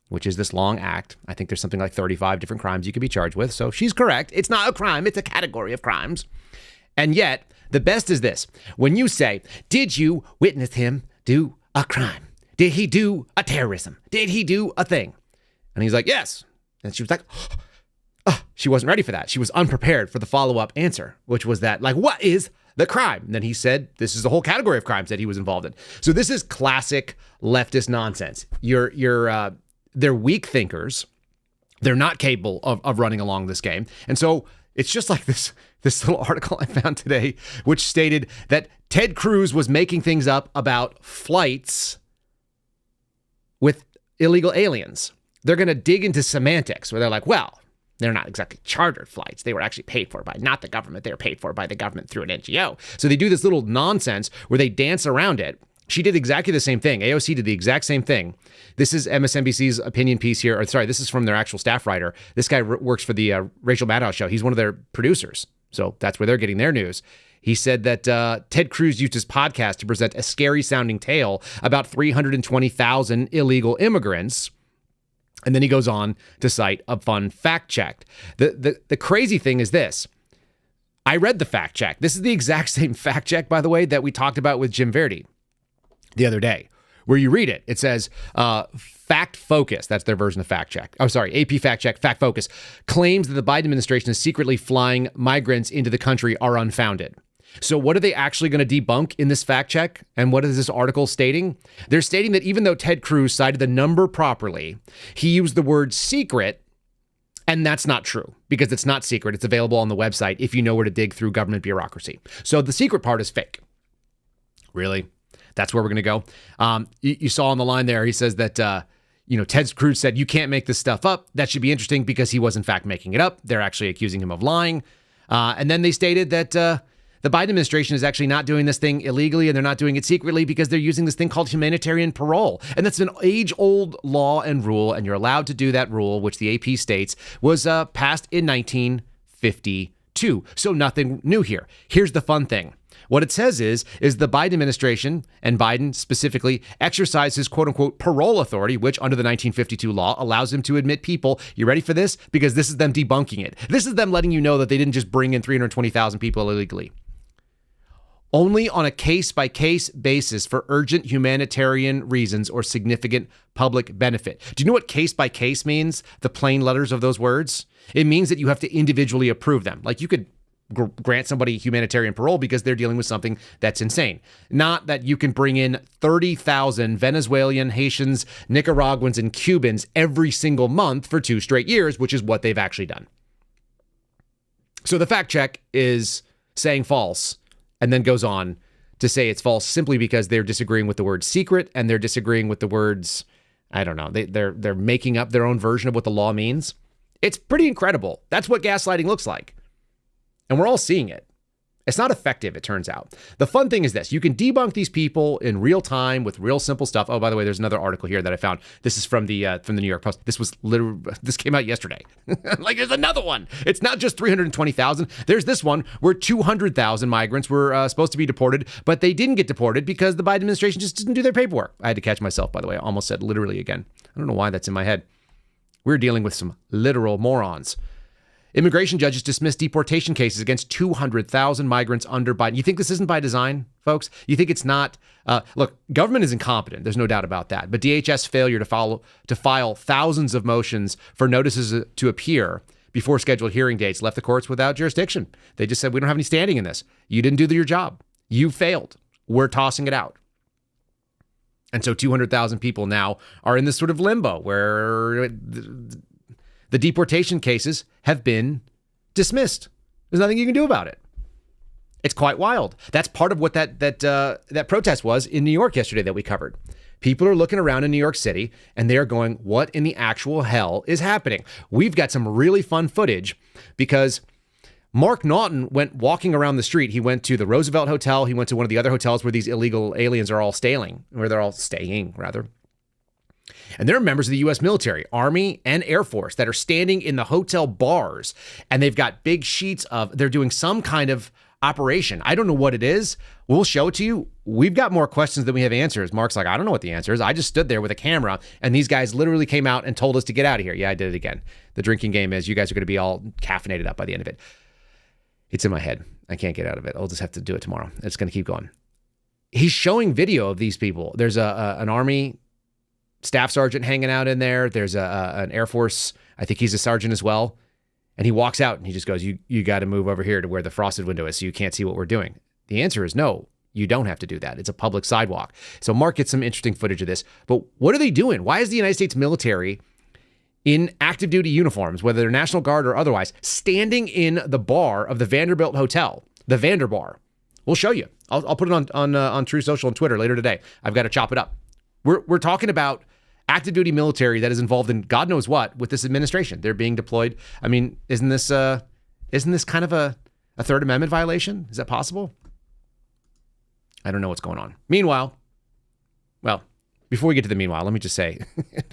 which is this long act. I think there's something like 35 different crimes you could be charged with. So she's correct. It's not a crime. It's a category of crimes. And yet, the best is this. When you say, did you witness him do a crime? Did he do a terrorism? Did he do a thing? And he's like, yes. And she was like, she wasn't ready for that. She was unprepared for the follow-up answer, which was that, like, what is the crime? And then he said, this is a whole category of crimes that he was involved in. So this is classic leftist nonsense. They're weak thinkers. They're not capable of running along this game. And so it's just like this little article I found today, which stated that Ted Cruz was making things up about flights with illegal aliens. They're going to dig into semantics where they're like, well, they're not exactly chartered flights. They were actually paid for by not the government. They were paid for by the government through an NGO. So they do this little nonsense where they dance around it. She did exactly the same thing. AOC did the exact same thing. This is MSNBC's opinion piece here. This is from their actual staff writer. This guy works for the Rachel Maddow show. He's one of their producers. So that's where they're getting their news. He said that Ted Cruz used his podcast to present a scary sounding tale about 320,000 illegal immigrants. And then he goes on to cite a fun fact check. The crazy thing is this. I read the fact check. This is the exact same fact check, by the way, that we talked about with Jim Verdi the other day, where you read it. It says, Fact Focus, that's their version of fact check. Oh, sorry, AP Fact Check, Fact Focus, claims that the Biden administration is secretly flying migrants into the country are unfounded. So what are they actually going to debunk in this fact check? And what is this article stating? They're stating that even though Ted Cruz cited the number properly, he used the word secret, and that's not true because it's not secret. It's available on the website if you know where to dig through government bureaucracy. So the secret part is fake. Really? That's where we're going to go. You saw on the line there, he says that, Ted Cruz said, you can't make this stuff up. That should be interesting because he was in fact making it up. They're actually accusing him of lying. And then they stated that the Biden administration is actually not doing this thing illegally and they're not doing it secretly because they're using this thing called humanitarian parole. And that's an age-old law and rule, and you're allowed to do that rule, which the AP states was passed in 1952. So nothing new here. Here's the fun thing. What it says is the Biden administration, and Biden specifically, exercise his quote-unquote parole authority, which under the 1952 law allows him to admit people. You ready for this? Because this is them debunking it. This is them letting you know that they didn't just bring in 320,000 people illegally. Only on a case-by-case basis for urgent humanitarian reasons or significant public benefit. Do you know what case-by-case means? The plain letters of those words? It means that you have to individually approve them. Like you could grant somebody humanitarian parole because they're dealing with something that's insane. Not that you can bring in 30,000 Venezuelan, Haitians, Nicaraguans, and Cubans every single month for 2 straight years, which is what they've actually done. So the fact check is saying false and then goes on to say it's false simply because they're disagreeing with the word secret and they're disagreeing with the words, I don't know, they're making up their own version of what the law means. It's pretty incredible. That's what gaslighting looks like. And we're all seeing it. It's not effective, it turns out. The fun thing is this. You can debunk these people in real time with real simple stuff. Oh, by the way, there's another article here that I found. This is from the New York Post. This came out yesterday. Like, there's another one. It's not just 320,000. There's this one where 200,000 migrants were supposed to be deported, but they didn't get deported because the Biden administration just didn't do their paperwork. I had to catch myself, by the way. I almost said literally again. I don't know why that's in my head. We're dealing with some literal morons. Immigration judges dismissed deportation cases against 200,000 migrants under Biden. You think this isn't by design, folks? You think it's not? Look, government is incompetent. There's no doubt about that. But DHS failure to file thousands of motions for notices to appear before scheduled hearing dates left the courts without jurisdiction. They just said, we don't have any standing in this. You didn't do your job. You failed. We're tossing it out. And so 200,000 people now are in this sort of limbo where the deportation cases have been dismissed. There's nothing you can do about it. It's quite wild. That's part of what that protest was in New York yesterday that we covered. People are looking around in New York City and they are going, what in the actual hell is happening? We've got some really fun footage because Mark Naughton went walking around the street. He went to the Roosevelt Hotel. He went to one of the other hotels where these illegal aliens are all staying, rather. And there are members of the U.S. military, Army, and Air Force that are standing in the hotel bars, and they've got big sheets they're doing some kind of operation. I don't know what it is. We'll show it to you. We've got more questions than we have answers. Mark's like, I don't know what the answer is. I just stood there with a camera, and these guys literally came out and told us to get out of here. Yeah, I did it again. The drinking game is you guys are going to be all caffeinated up by the end of it. It's in my head. I can't get out of it. I'll just have to do it tomorrow. It's going to keep going. He's showing video of these people. There's an Army staff sergeant hanging out in there. There's an Air Force, I think he's a sergeant as well. And he walks out and he just goes, you got to move over here to where the frosted window is so you can't see what we're doing. The answer is no, you don't have to do that. It's a public sidewalk. So Mark gets some interesting footage of this. But what are they doing? Why is the United States military in active duty uniforms, whether they're National Guard or otherwise, standing in the bar of the Vanderbilt Hotel, the Vanderbar? We'll show you. I'll put it on True Social and Twitter later today. I've got to chop it up. We're talking about active duty military that is involved in God knows what with this administration. They're being deployed. I mean, isn't this kind of a Third Amendment violation? Is that possible? I don't know what's going on. Meanwhile, well, before we get to the meanwhile, let me just say,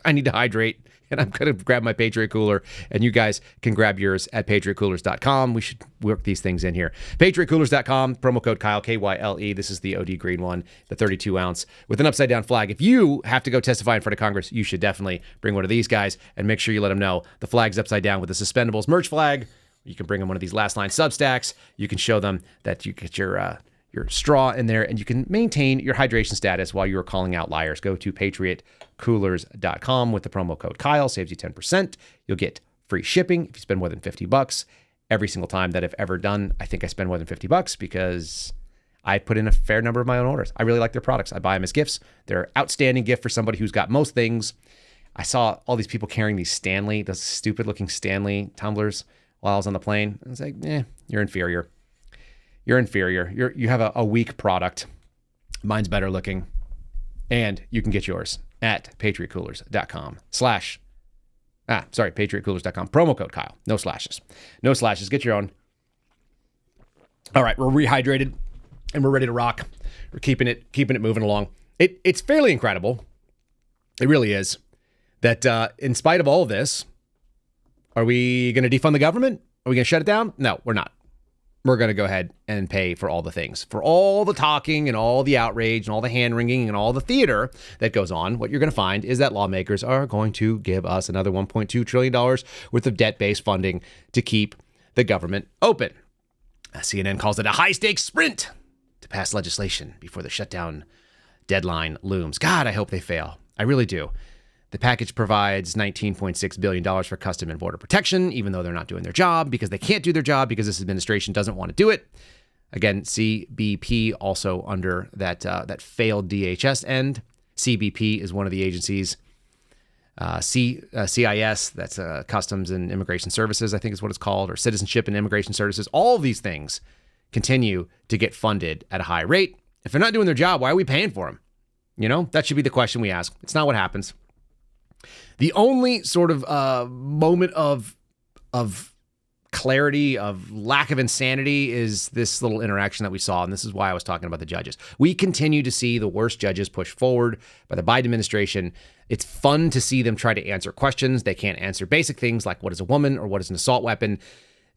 I need to hydrate, and I'm going to grab my Patriot Cooler, and you guys can grab yours at patriotcoolers.com. We should work these things in here. patriotcoolers.com, promo code Kyle, KYLE. This is the OD green one, the 32 ounce with an upside down flag. If you have to go testify in front of Congress, you should definitely bring one of these guys and make sure you let them know the flag's upside down with the Suspendables merch flag. You can bring them one of these last line Substacks. You can show them that you get your your straw in there, and you can maintain your hydration status while you're calling out liars. Go to patriotcoolers.com with the promo code Kyle, saves you 10%. You'll get free shipping if you spend more than $50. Every single time that I've ever done, I think I spend more than $50 because I put in a fair number of my own orders. I really like their products. I buy them as gifts. They're an outstanding gift for somebody who's got most things. I saw all these people carrying these Stanley, those stupid looking Stanley tumblers while I was on the plane. I was like, you're inferior. You're inferior. You have a weak product. Mine's better looking. And you can get yours at patriotcoolers.com patriotcoolers.com. Promo code Kyle. No slashes. No slashes. Get your own. All right, we're rehydrated and we're ready to rock. We're keeping it moving along. It's fairly incredible. It really is. That in spite of all of this, are we going to defund the government? Are we going to shut it down? No, we're not. We're going to go ahead and pay for all the things, for all the talking and all the outrage and all the hand-wringing and all the theater that goes on. What you're going to find is that lawmakers are going to give us another $1.2 trillion worth of debt-based funding to keep the government open. CNN calls it a high-stakes sprint to pass legislation before the shutdown deadline looms. God, I hope they fail. I really do. The package provides $19.6 billion for Customs and Border Protection, even though they're not doing their job, because they can't do their job because this administration doesn't want to do it. Again, CBP also under that failed DHS end. CBP is one of the agencies. CIS, that's Customs and Immigration Services, I think is what it's called, or Citizenship and Immigration Services. All of these things continue to get funded at a high rate. If they're not doing their job, why are we paying for them? You know, that should be the question we ask. It's not what happens. The only sort of moment of clarity, of lack of insanity, is this little interaction that we saw, and this is why I was talking about the judges. We continue to see the worst judges pushed forward by the Biden administration. It's fun to see them try to answer questions. They can't answer basic things like what is a woman or what is an assault weapon.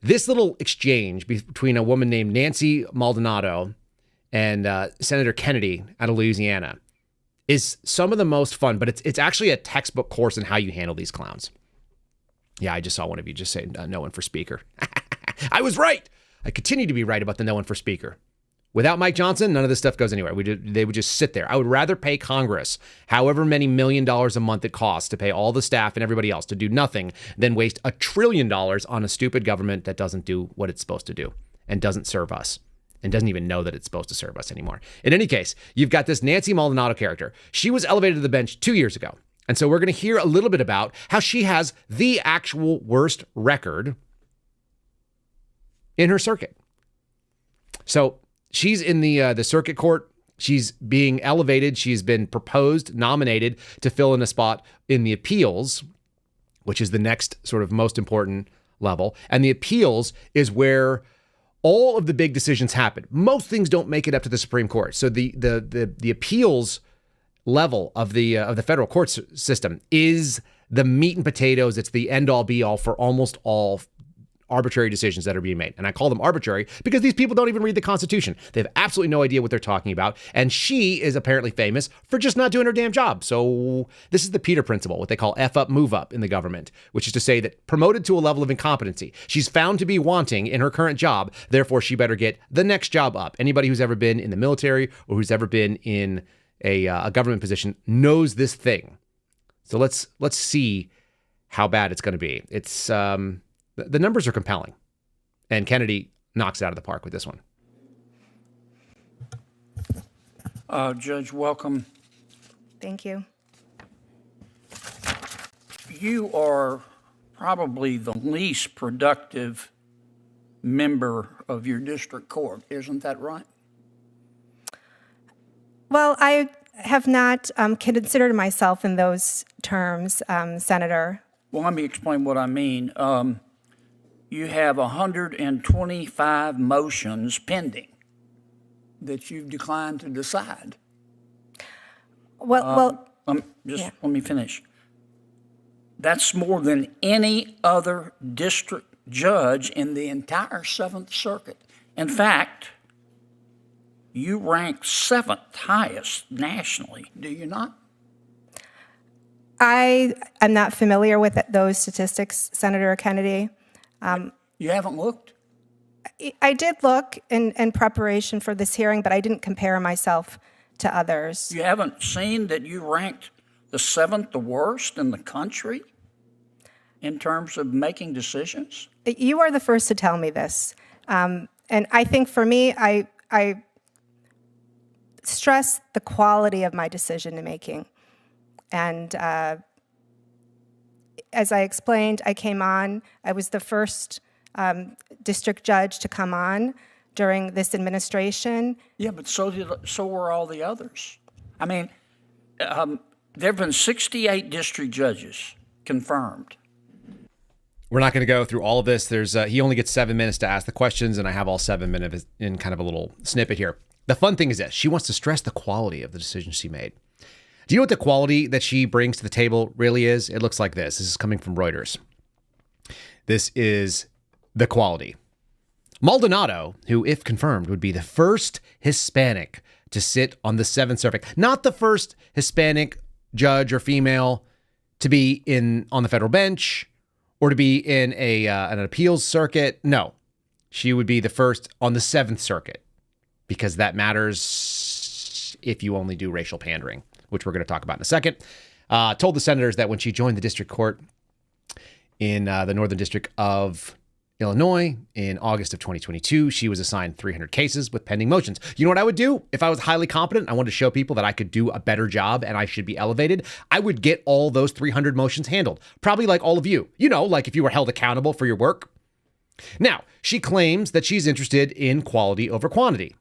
This little exchange between a woman named Nancy Maldonado and Senator Kennedy out of Louisiana is some of the most fun, but it's actually a textbook course in how you handle these clowns. Yeah, I just saw one of you just say no one for speaker. I was right. I continue to be right about the no one for speaker. Without Mike Johnson, none of this stuff goes anywhere. They would just sit there. I would rather pay Congress however many $1 million a month it costs to pay all the staff and everybody else to do nothing than waste $1 trillion on a stupid government that doesn't do what it's supposed to do and doesn't serve us. And doesn't even know that it's supposed to serve us anymore. In any case, you've got this Nancy Maldonado character. She was elevated to the bench 2 years ago. And so we're going to hear a little bit about how she has the actual worst record in her circuit. So she's in the circuit court. She's being elevated. She's been nominated to fill in a spot in the appeals, which is the next sort of most important level. And the appeals is where all of the big decisions happen. Most things don't make it up to the Supreme Court. So the appeals level of the federal court system is the meat and potatoes. It's the end all be all for almost all arbitrary decisions that are being made. And I call them arbitrary because these people don't even read the Constitution. They have absolutely no idea what they're talking about. And she is apparently famous for just not doing her damn job. So this is the Peter principle, what they call F up, move up in the government, which is to say that promoted to a level of incompetency. She's found to be wanting in her current job. Therefore, she better get the next job up. Anybody who's ever been in the military or who's ever been in a government position knows this thing. So let's see how bad it's going to be. It's the numbers are compelling, and Kennedy knocks it out of the park with this one. Judge, welcome. Thank you. You are probably the least productive member of your district court, isn't that right? Well, I have not considered myself in those terms, Senator. Well, let me explain what I mean. You have 125 motions pending that you've declined to decide. Well, let me finish. That's more than any other district judge in the entire Seventh Circuit. In fact, you rank 7th highest nationally, do you not? I am not familiar with those statistics, Senator Kennedy. You haven't looked? I did look in preparation for this hearing, but I didn't compare myself to others. You haven't seen that you ranked the 7th, the worst in the country in terms of making decisions? You are the first to tell me this. And I think for me, I stress the quality of my decision making. And as I explained, I came on, I was the first district judge to come on during this administration. Yeah, but so were all the others. I mean, there have been 68 district judges confirmed. We're not going to go through all of this. He only gets 7 minutes to ask the questions, and I have all 7 minutes in kind of a little snippet here. The fun thing is this. She wants to stress the quality of the decision she made. Do you know what the quality that she brings to the table really is? It looks like this. This is coming from Reuters. This is the quality. Maldonado, who, if confirmed, would be the first Hispanic to sit on the 7th Circuit, not the first Hispanic judge or female to be on the federal bench or to be in an appeals circuit. No, she would be the first on the 7th Circuit, because that matters if you only do racial pandering, which we're going to talk about in a second. Told the senators that when she joined the district court in the Northern District of Illinois in August of 2022, she was assigned 300 cases with pending motions. You know what I would do if I was highly competent? I wanted to show people that I could do a better job and I should be elevated. I would get all those 300 motions handled. Probably like all of you. You know, like if you were held accountable for your work. Now, she claims that she's interested in quality over quantity.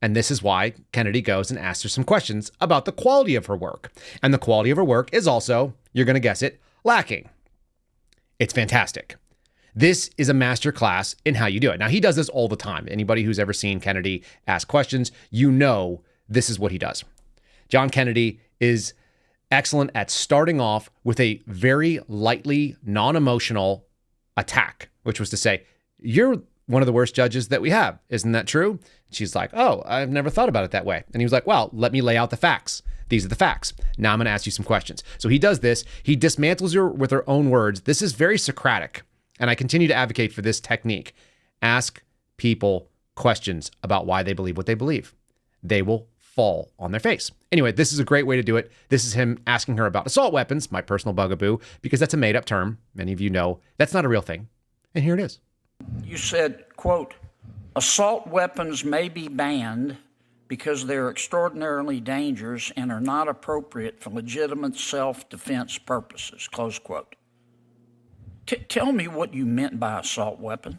And this is why Kennedy goes and asks her some questions about the quality of her work. And the quality of her work is also, you're going to guess it, lacking. It's fantastic. This is a master class in how you do it. Now, he does this all the time. Anybody who's ever seen Kennedy ask questions, you know this is what he does. John Kennedy is excellent at starting off with a very lightly, non-emotional attack, which was to say, you're one of the worst judges that we have. Isn't that true? She's like, oh, I've never thought about it that way. And he was like, well, let me lay out the facts. These are the facts. Now I'm going to ask you some questions. So he does this. He dismantles her with her own words. This is very Socratic. And I continue to advocate for this technique. Ask people questions about why they believe what they believe. They will fall on their face. Anyway, this is a great way to do it. This is him asking her about assault weapons, my personal bugaboo, because that's a made-up term. Many of you know that's not a real thing. And here it is. You said, quote, assault weapons may be banned because they're extraordinarily dangerous and are not appropriate for legitimate self-defense purposes, close quote. Tell me what you meant by assault weapons.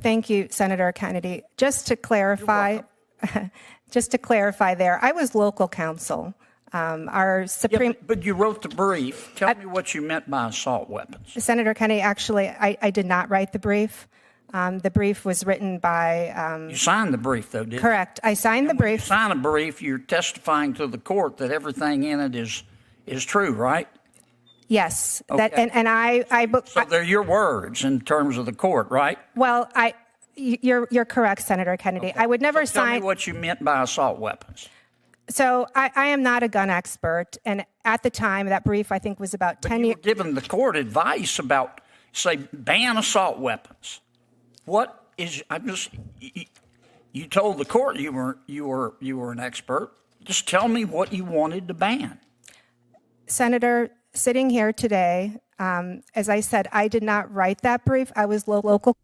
Thank you, Senator Kennedy. Just to clarify there, I was local counsel. Our Supreme. Yeah, but you wrote the brief. Tell me what you meant by assault weapons. Senator Kennedy, actually, I did not write the brief. The brief was written by. You signed the brief, though, didn't you? Correct. I signed the brief. When you sign a brief, you're testifying to the court that everything in it is true, right? Yes. Okay. So they're your words in terms of the court, right? Well, you're correct, Senator Kennedy. Okay. I would never sign. Tell me what you meant by assault weapons. So I am not a gun expert, and at the time, that brief I think was about 10 years. You were giving the court advice about, say, ban assault weapons. What is? You told the court you were an expert. Just tell me what you wanted to ban. Senator, sitting here today, as I said, I did not write that brief. I was local.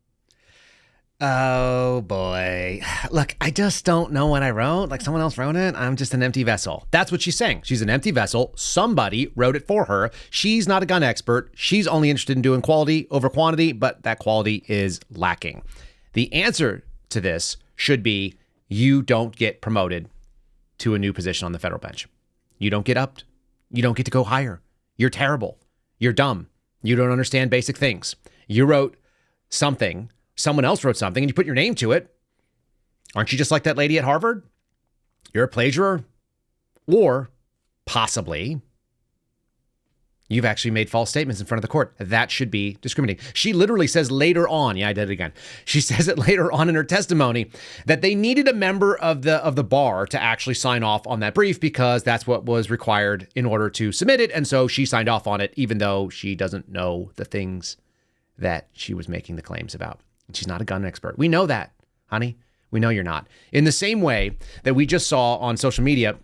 Oh, boy. Look, I just don't know what I wrote. Like someone else wrote it. I'm just an empty vessel. That's what she's saying. She's an empty vessel. Somebody wrote it for her. She's not a gun expert. She's only interested in doing quality over quantity, but that quality is lacking. The answer to this should be you don't get promoted to a new position on the federal bench. You don't get upped. You don't get to go higher. You're terrible. You're dumb. You don't understand basic things. You wrote something. Someone else wrote something and you put your name to it. Aren't you just like that lady at Harvard? You're a plagiarizer. Or possibly you've actually made false statements in front of the court. That should be discriminating. She literally says later on, yeah, I did it again. She says it later on in her testimony that they needed a member of the bar to actually sign off on that brief because that's what was required in order to submit it. And so she signed off on it, even though she doesn't know the things that she was making the claims about. She's not a gun expert. We know that, honey. We know you're not. In the same way that we just saw on social media,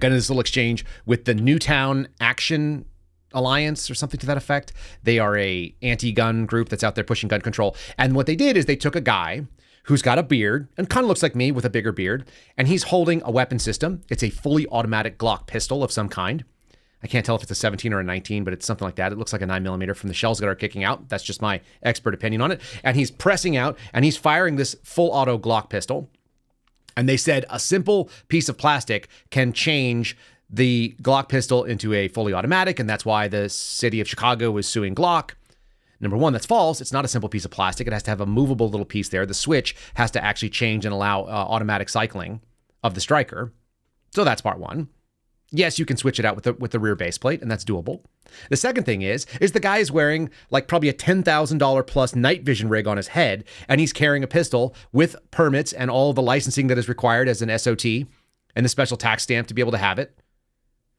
kind of this little exchange with the Newtown Action Alliance or something to that effect. They are a anti-gun group that's out there pushing gun control. And what they did is they took a guy who's got a beard and kind of looks like me with a bigger beard, and he's holding a weapon system. It's a fully automatic Glock pistol of some kind. I can't tell if it's a 17 or a 19, but it's something like that. It looks like a 9mm from the shells that are kicking out. That's just my expert opinion on it. And he's pressing out and he's firing this full auto Glock pistol. And they said a simple piece of plastic can change the Glock pistol into a fully automatic, and that's why the city of Chicago is suing Glock. Number one, that's false. It's not a simple piece of plastic. It has to have a movable little piece there. The switch has to actually change and allow automatic cycling of the striker. So that's part one. Yes, you can switch it out with the rear base plate, and that's doable. The second thing is the guy is wearing like probably a $10,000 plus night vision rig on his head, and he's carrying a pistol with permits and all the licensing that is required as an SOT and the special tax stamp to be able to have it.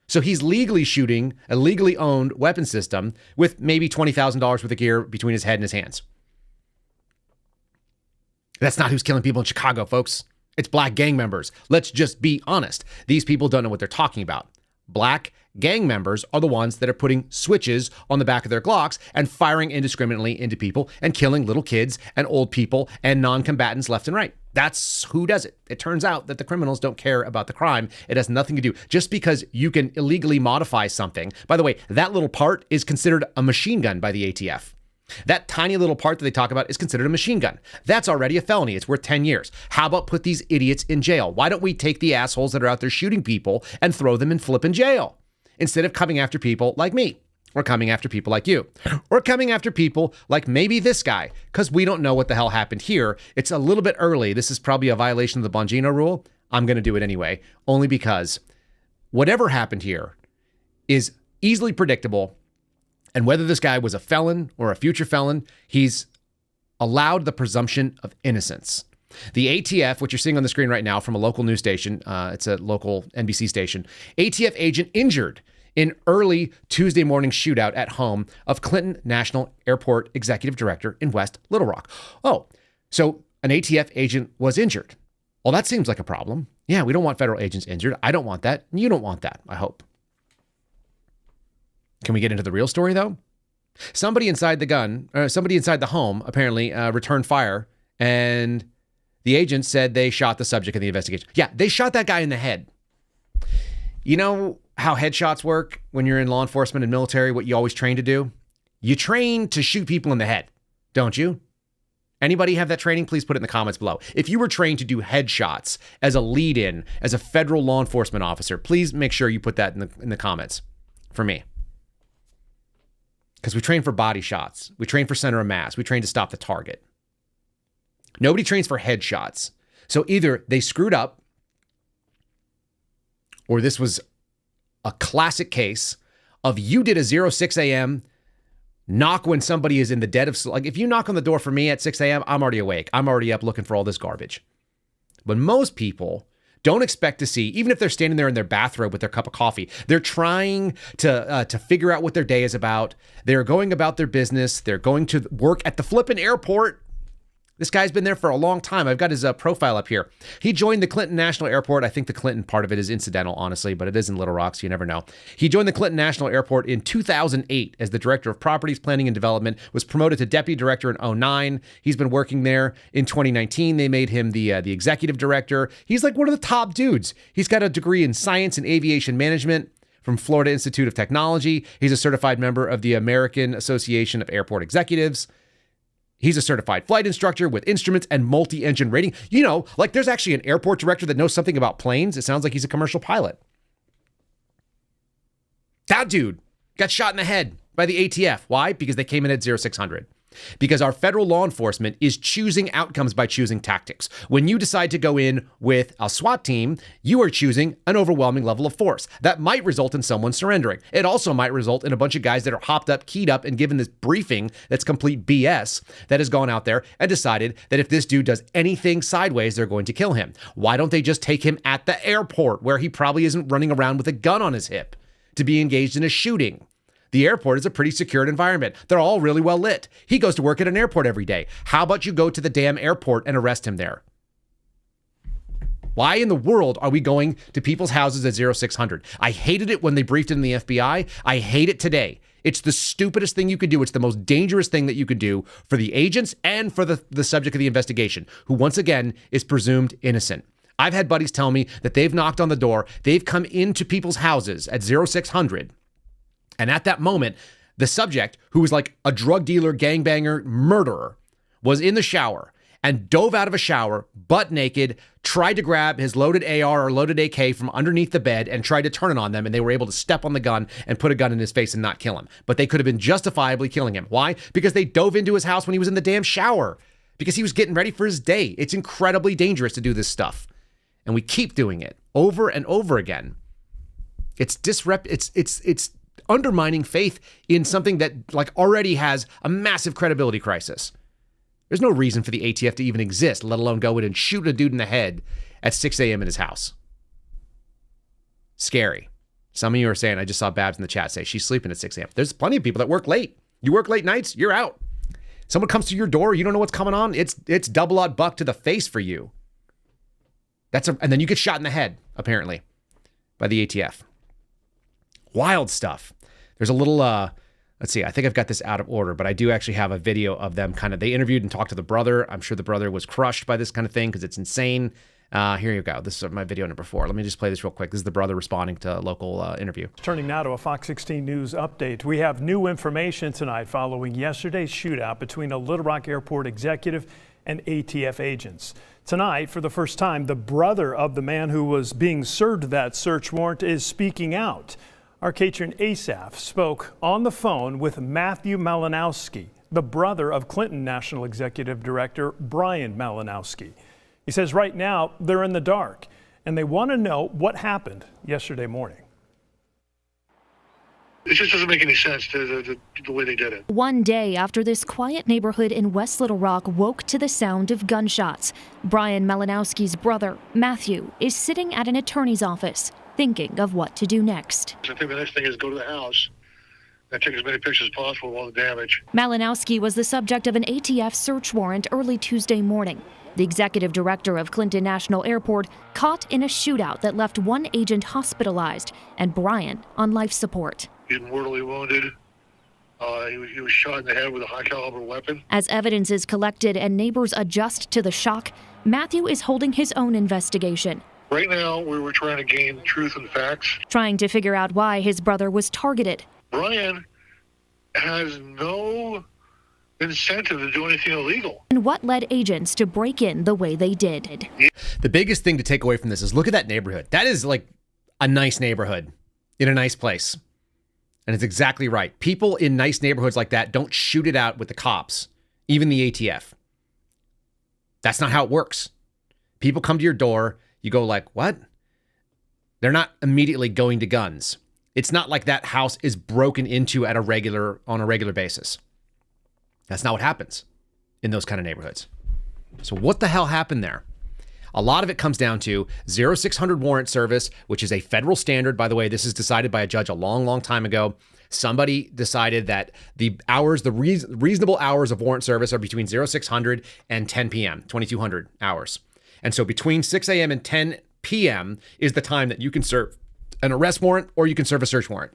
So he's legally shooting a legally owned weapon system with maybe $20,000 worth of gear between his head and his hands. That's not who's killing people in Chicago, folks. It's black gang members. Let's just be honest. These people don't know what they're talking about. Black gang members are the ones that are putting switches on the back of their Glocks and firing indiscriminately into people and killing little kids and old people and non-combatants left and right. That's who does it. It turns out that the criminals don't care about the crime. It has nothing to do. Just because you can illegally modify something. By the way, that little part is considered a machine gun by the ATF. That tiny little part that they talk about is considered a machine gun. That's already a felony. It's worth 10 years. How about put these idiots in jail? Why don't we take the assholes that are out there shooting people and throw them in flipping jail instead of coming after people like me or coming after people like you or coming after people like maybe this guy, because we don't know what the hell happened here. It's a little bit early. This is probably a violation of the Bongino rule. I'm going to do it anyway, only because whatever happened here is easily predictable. And whether this guy was a felon or a future felon, he's allowed the presumption of innocence. The ATF, which you're seeing on the screen right now from a local news station, it's a local NBC station, ATF agent injured in early Tuesday morning shootout at home of Clinton National Airport executive director in West Little Rock. Oh, so an ATF agent was injured. Well, that seems like a problem. Yeah, we don't want federal agents injured. I don't want that. You don't want that, I hope. Can we get into the real story, though? Somebody inside the home apparently returned fire, and the agents said they shot the subject in the investigation. Yeah, they shot that guy in the head. You know how headshots work when you're in law enforcement and military, what you always train to do? You train to shoot people in the head, don't you? Anybody have that training? Please put it in the comments below. If you were trained to do headshots as a lead-in, as a federal law enforcement officer, please make sure you put that in the comments for me. Because we train for body shots. We train for center of mass. We train to stop the target. Nobody trains for headshots. So either they screwed up, or this was a classic case of you did a 06 a.m. knock when somebody is in the dead of sleep. Like if you knock on the door for me at 6 a.m., I'm already awake. I'm already up looking for all this garbage. But most people don't expect to see, even if they're standing there in their bathrobe with their cup of coffee, they're trying to figure out what their day is about. They're going about their business. They're going to work at the flippin' airport. This guy's been there for a long time. I've got his profile up here. He joined the Clinton National Airport. I think the Clinton part of it is incidental, honestly, but it is in Little Rock, so you never know. He joined the Clinton National Airport in 2008 as the Director of Properties, Planning, and Development, was promoted to Deputy Director in 2009. He's been working there. In 2019, they made him the Executive Director. He's like one of the top dudes. He's got a degree in Science and Aviation Management from Florida Institute of Technology. He's a certified member of the American Association of Airport Executives. He's a certified flight instructor with instruments and multi-engine rating. You know, like there's actually an airport director that knows something about planes. It sounds like he's a commercial pilot. That dude got shot in the head by the ATF. Why? Because they came in at 0600. Because our federal law enforcement is choosing outcomes by choosing tactics. When you decide to go in with a SWAT team, you are choosing an overwhelming level of force. That might result in someone surrendering. It also might result in a bunch of guys that are hopped up, keyed up, and given this briefing that's complete BS that has gone out there and decided that if this dude does anything sideways, they're going to kill him. Why don't they just take him at the airport where he probably isn't running around with a gun on his hip to be engaged in a shooting? The airport is a pretty secured environment. They're all really well lit. He goes to work at an airport every day. How about you go to the damn airport and arrest him there? Why in the world are we going to people's houses at 0600? I hated it when they briefed it in the FBI. I hate it today. It's the stupidest thing you could do. It's the most dangerous thing that you could do for the agents and for the subject of the investigation, who once again is presumed innocent. I've had buddies tell me that they've knocked on the door. They've come into people's houses at 0600. And at that moment, the subject, who was like a drug dealer, gangbanger, murderer, was in the shower and dove out of a shower, butt naked, tried to grab his loaded AR or loaded AK from underneath the bed and tried to turn it on them, and they were able to step on the gun and put a gun in his face and not kill him. But they could have been justifiably killing him. Why? Because they dove into his house when he was in the damn shower, because he was getting ready for his day. It's incredibly dangerous to do this stuff. And we keep doing it over and over again. It's undermining faith in something that like already has a massive credibility crisis. There's no reason for the ATF to even exist, let alone go in and shoot a dude in the head at 6 a.m. in his house. Scary. Some of you are saying, I just saw Babs in the chat say she's sleeping at 6 a.m. There's plenty of people that work late. You work late nights, you're out. Someone comes to your door, you don't know what's coming on. It's double odd buck to the face for you. And then you get shot in the head, apparently, by the ATF. Wild stuff. There's a little, let's see, I think I've got this out of order, but I do actually have a video of them they interviewed and talked to the brother. I'm sure the brother was crushed by this kind of thing because it's insane. Here you go. This is my video number 4. Let me just play this real quick. This is the brother responding to a local interview. Turning now to a Fox 16 News update. We have new information tonight following yesterday's shootout between a Little Rock Airport executive and ATF agents. Tonight, for the first time, the brother of the man who was being served that search warrant is speaking out. Our Katrin Asaf spoke on the phone with Matthew Malinowski, the brother of Clinton National Executive Director Brian Malinowski. He says right now they're in the dark and they want to know what happened yesterday morning. It just doesn't make any sense, the way they did it. One day after this quiet neighborhood in West Little Rock woke to the sound of gunshots, Brian Malinowski's brother, Matthew, is sitting at an attorney's office, thinking of what to do next. I think the next thing is go to the house and take as many pictures as possible of all the damage. Malinowski was the subject of an ATF search warrant early Tuesday morning. The executive director of Clinton National Airport caught in a shootout that left one agent hospitalized and Brian on life support. He's mortally wounded. He was shot in the head with a high-caliber weapon. As evidence is collected and neighbors adjust to the shock, Matthew is holding his own investigation. Right now, we're trying to gain truth and facts. Trying to figure out why his brother was targeted. Brian has no incentive to do anything illegal. And what led agents to break in the way they did. The biggest thing to take away from this is look at that neighborhood. That is like a nice neighborhood in a nice place. And it's exactly right. People in nice neighborhoods like that don't shoot it out with the cops, even the ATF. That's not how it works. People come to your door, you go like, what? They're not immediately going to guns. It's not like that house is broken into on a regular basis. That's not what happens in those kind of neighborhoods. So what the hell happened there? A lot of it comes down to 0600 warrant service, which is a federal standard. By the way, this is decided by a judge a long, long time ago. Somebody decided that the reasonable hours of warrant service are between 0600 and 10 p.m., 2200 hours. And so between 6 a.m. and 10 p.m. is the time that you can serve an arrest warrant or you can serve a search warrant.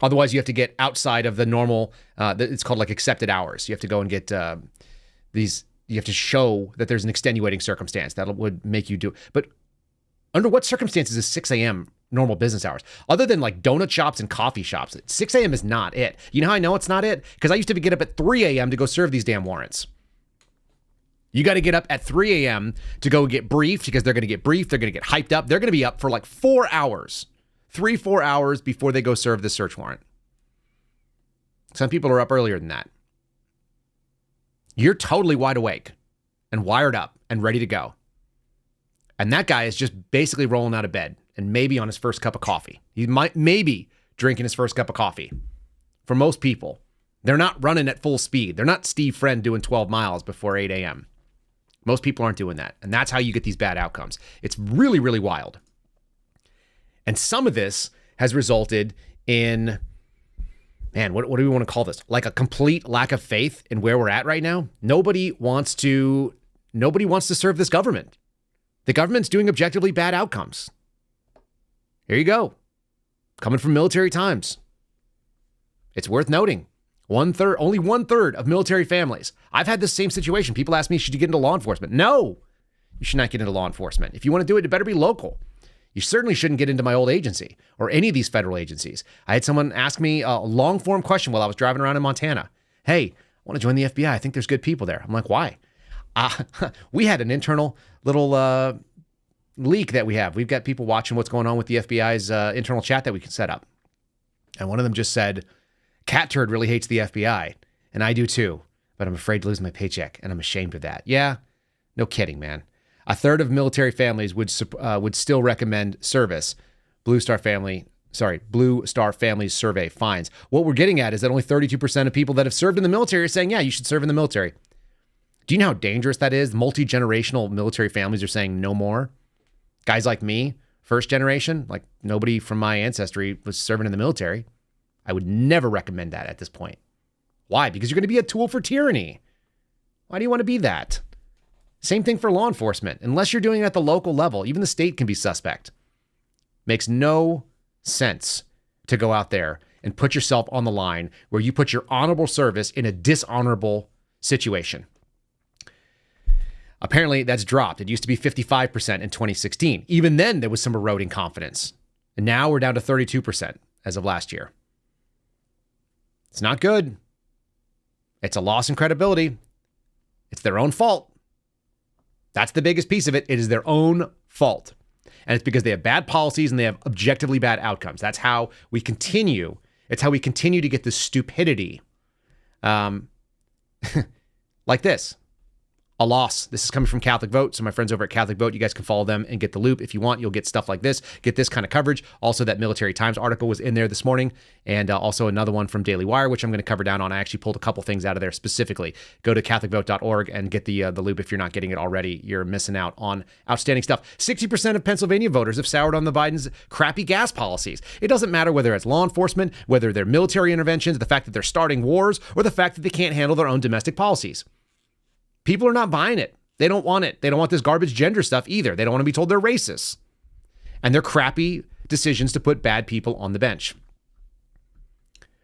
Otherwise, you have to get outside of the normal, it's called like accepted hours. You have to go and get you have to show that there's an extenuating circumstance that would make you do it. But under what circumstances is 6 a.m. normal business hours? Other than like donut shops and coffee shops, 6 a.m. is not it. You know how I know it's not it? Because I used to get up at 3 a.m. to go serve these damn warrants. You got to get up at 3 a.m. to go get briefed because they're going to get briefed. They're going to get hyped up. They're going to be up for like 4 hours, 3-4 hours before they go serve the search warrant. Some people are up earlier than that. You're totally wide awake and wired up and ready to go. And that guy is just basically rolling out of bed and maybe on his first cup of coffee. He might maybe drinking his first cup of coffee. For most people, they're not running at full speed. They're not Steve Friend doing 12 miles before 8 a.m. Most people aren't doing that. And that's how you get these bad outcomes. It's really, really wild. And some of this has resulted in man, what do we want to call this? Like a complete lack of faith in where we're at right now. Nobody wants to serve this government. The government's doing objectively bad outcomes. Here you go. Coming from military times. It's worth noting. Only 1/3 of military families. I've had this same situation. People ask me, should you get into law enforcement? No, you should not get into law enforcement. If you want to do it, it better be local. You certainly shouldn't get into my old agency or any of these federal agencies. I had someone ask me a long form question while I was driving around in Montana. Hey, I want to join the FBI. I think there's good people there. I'm like, why? We had an internal little leak that we have. We've got people watching what's going on with the FBI's internal chat that we can set up. And one of them just said, Cat Turd really hates the FBI. And I do too, but I'm afraid to lose my paycheck. And I'm ashamed of that. Yeah, no kidding, man. 1/3 of military families would still recommend service. Blue Star Families survey finds. What we're getting at is that only 32% of people that have served in the military are saying, yeah, you should serve in the military. Do you know how dangerous that is? Multi-generational military families are saying no more. Guys like me, first generation, like nobody from my ancestry was serving in the military. I would never recommend that at this point. Why? Because you're going to be a tool for tyranny. Why do you want to be that? Same thing for law enforcement. Unless you're doing it at the local level, even the state can be suspect. Makes no sense to go out there and put yourself on the line where you put your honorable service in a dishonorable situation. Apparently, that's dropped. It used to be 55% in 2016. Even then, there was some eroding confidence. And now we're down to 32% as of last year. It's not good. It's a loss in credibility. It's their own fault. That's the biggest piece of it. It is their own fault. And it's because they have bad policies and they have objectively bad outcomes. That's how we continue. It's how we continue to get this stupidity like this. A loss. This is coming from Catholic Vote. So my friends over at Catholic Vote, you guys can follow them and get the loop. If you want, you'll get stuff like this, get this kind of coverage. Also, that Military Times article was in there this morning. And also another one from Daily Wire, which I'm going to cover down on. I actually pulled a couple things out of there specifically. Go to CatholicVote.org and get the loop if you're not getting it already. You're missing out on outstanding stuff. 60% of Pennsylvania voters have soured on the Biden's crappy gas policies. It doesn't matter whether it's law enforcement, whether they're military interventions, the fact that they're starting wars, or the fact that they can't handle their own domestic policies. People are not buying it. They don't want it. They don't want this garbage gender stuff either. They don't want to be told they're racists. And they're crappy decisions to put bad people on the bench.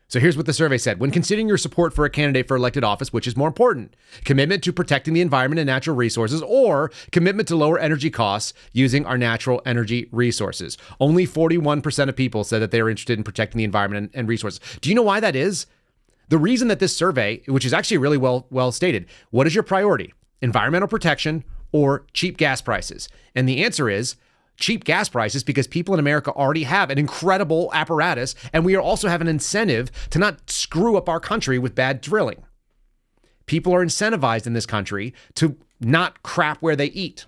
So here's what the survey said. When considering your support for a candidate for elected office, which is more important? Commitment to protecting the environment and natural resources, or commitment to lower energy costs using our natural energy resources? Only 41% of people said that they are interested in protecting the environment and resources. Do you know why that is? The reason that this survey, which is actually really well stated, what is your priority? Environmental protection or cheap gas prices? And the answer is cheap gas prices, because people in America already have an incredible apparatus, and we also have an incentive to not screw up our country with bad drilling. People are incentivized in this country to not crap where they eat.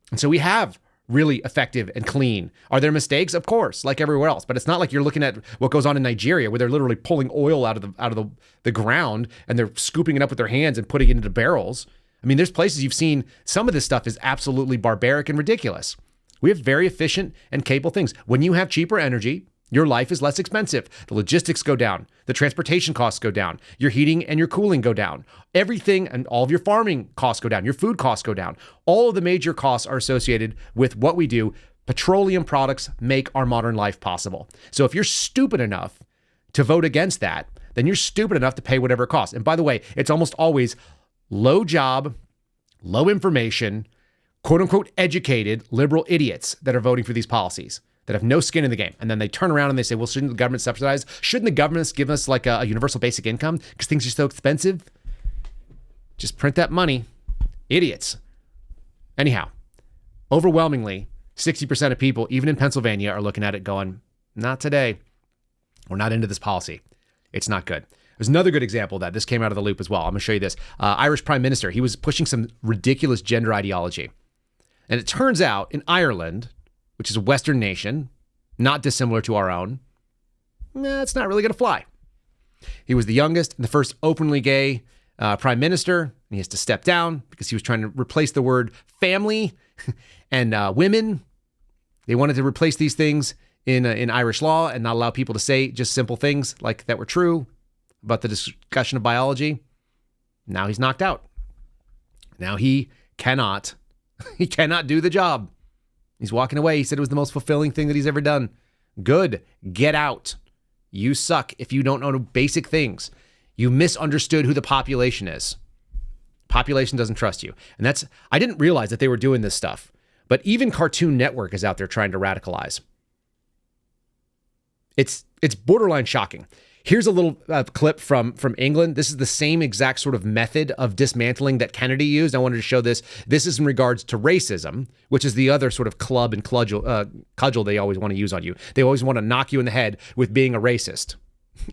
And so we have really effective and clean. Are there mistakes? Of course, like everywhere else. But it's not like you're looking at what goes on in Nigeria, where they're literally pulling oil out of the ground and they're scooping it up with their hands and putting it into barrels. I mean, there's places you've seen some of this stuff is absolutely barbaric and ridiculous. We have very efficient and capable things. When you have cheaper energy, your life is less expensive. The logistics go down. The transportation costs go down. Your heating and your cooling go down. Everything and all of your farming costs go down. Your food costs go down. All of the major costs are associated with what we do. Petroleum products make our modern life possible. So if you're stupid enough to vote against that, then you're stupid enough to pay whatever it costs. And by the way, it's almost always low job, low information, quote unquote educated liberal idiots that are voting for these policies, that have no skin in the game. And then they turn around and they say, well, shouldn't the government subsidize? Shouldn't the government give us like a universal basic income because things are so expensive? Just print that money. Idiots. Anyhow, overwhelmingly, 60% of people, even in Pennsylvania, are looking at it going, not today. We're not into this policy. It's not good. There's another good example of that. This came out of the loop as well. I'm going to show you this. Irish Prime Minister, he was pushing some ridiculous gender ideology. And it turns out in Ireland, which is a Western nation, not dissimilar to our own, it's not really going to fly. He was the youngest and the first openly gay prime minister. And he has to step down because he was trying to replace the word family and women. They wanted to replace these things in Irish law and not allow people to say just simple things like that were true about the discussion of biology. Now he's knocked out. Now he cannot do the job. He's walking away. He said it was the most fulfilling thing that he's ever done. Good. Get out. You suck if you don't know basic things. You misunderstood who the population is. Population doesn't trust you. And I didn't realize that they were doing this stuff. But even Cartoon Network is out there trying to radicalize. It's borderline shocking. Here's a little clip from England. This is the same exact sort of method of dismantling that Kennedy used. I wanted to show this. This is in regards to racism, which is the other sort of club and cudgel they always want to use on you. They always want to knock you in the head with being a racist.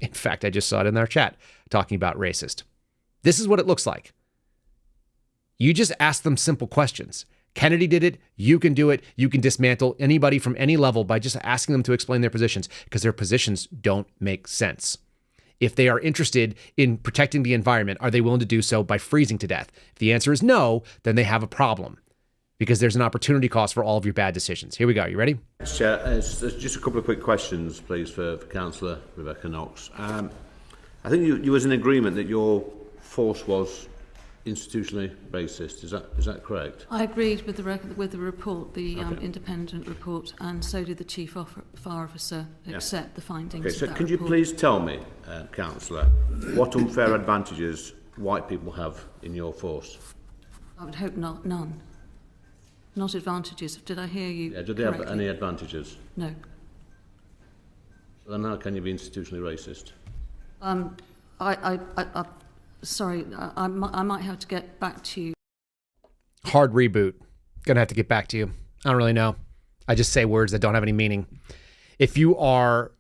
In fact, I just saw it in our chat talking about racist. This is what it looks like. You just ask them simple questions. Kennedy did it. You can do it. You can dismantle anybody from any level by just asking them to explain their positions, because their positions don't make sense. If they are interested in protecting the environment, are they willing to do so by freezing to death? If the answer is no, then they have a problem, because there's an opportunity cost for all of your bad decisions. Here we go. You ready? Chair, just a couple of quick questions, please, for Councillor Rebecca Knox. I think you was in agreement that your force was institutionally racist. Is that correct? I agreed with the report, the independent report, and so did the Chief Fire Officer accept the findings. Okay, so of that could you report. please tell me, Councillor, what unfair advantages white people have in your force? I would hope not. None. Not advantages. Did I hear you? Yeah, do they have correctly? any advantages? No. So then how can you be institutionally racist? Sorry, I might have to get back to you. Hard reboot. Gonna have to get back to you. I don't really know. I just say words that don't have any meaning. If you are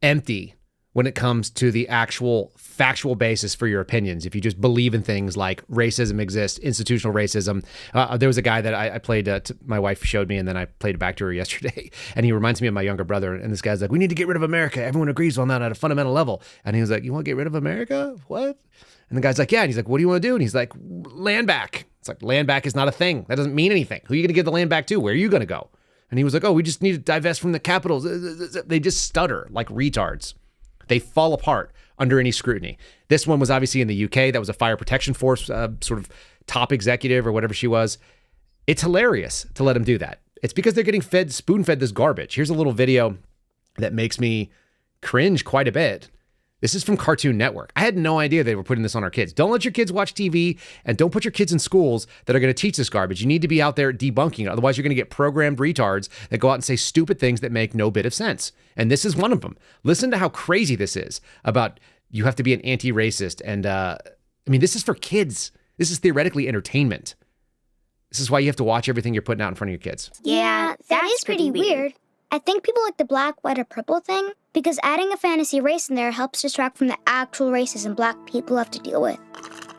empty when it comes to the actual factual basis for your opinions, if you just believe in things like racism exists, institutional racism. There was a guy that I played, my wife showed me, and then I played it back to her yesterday. And he reminds me of my younger brother. And this guy's like, we need to get rid of America. Everyone agrees on that at a fundamental level. And he was like, you want to get rid of America? What? And the guy's like, yeah. And he's like, what do you want to do? And he's like, land back. It's like, land back is not a thing. That doesn't mean anything. Who are you going to give the land back to? Where are you going to go? And he was like, oh, we just need to divest from the capitals. They just stutter like retards. They fall apart under any scrutiny. This one was obviously in the UK. That was a fire protection force sort of top executive or whatever she was. It's hilarious to let them do that. It's because they're getting spoon-fed this garbage. Here's a little video that makes me cringe quite a bit. This is from Cartoon Network. I had no idea they were putting this on our kids. Don't let your kids watch TV, and don't put your kids in schools that are going to teach this garbage. You need to be out there debunking it. Otherwise, you're going to get programmed retards that go out and say stupid things that make no bit of sense. And this is one of them. Listen to how crazy this is about you have to be an anti-racist. And I mean, this is for kids. This is theoretically entertainment. This is why you have to watch everything you're putting out in front of your kids. Yeah, that is pretty weird. I think people like the black, white, or purple thing because adding a fantasy race in there helps distract from the actual racism black people have to deal with.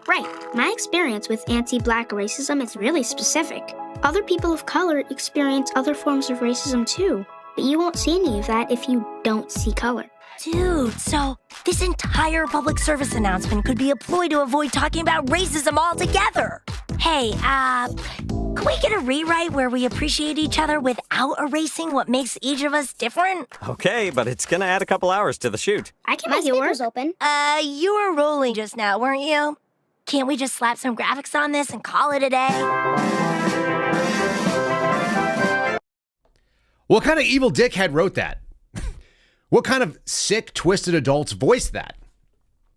Right. My experience with anti-black racism is really specific. Other people of color experience other forms of racism too, but you won't see any of that if you don't see color. Dude, so this entire public service announcement could be a ploy to avoid talking about racism altogether. Hey, can we get a rewrite where we appreciate each other without erasing what makes each of us different? Okay, but it's gonna add a couple hours to the shoot. I can make yours open. You were rolling just now, weren't you? Can't we just slap some graphics on this and call it a day? What kind of evil dickhead wrote that? What kind of sick, twisted adults voiced that?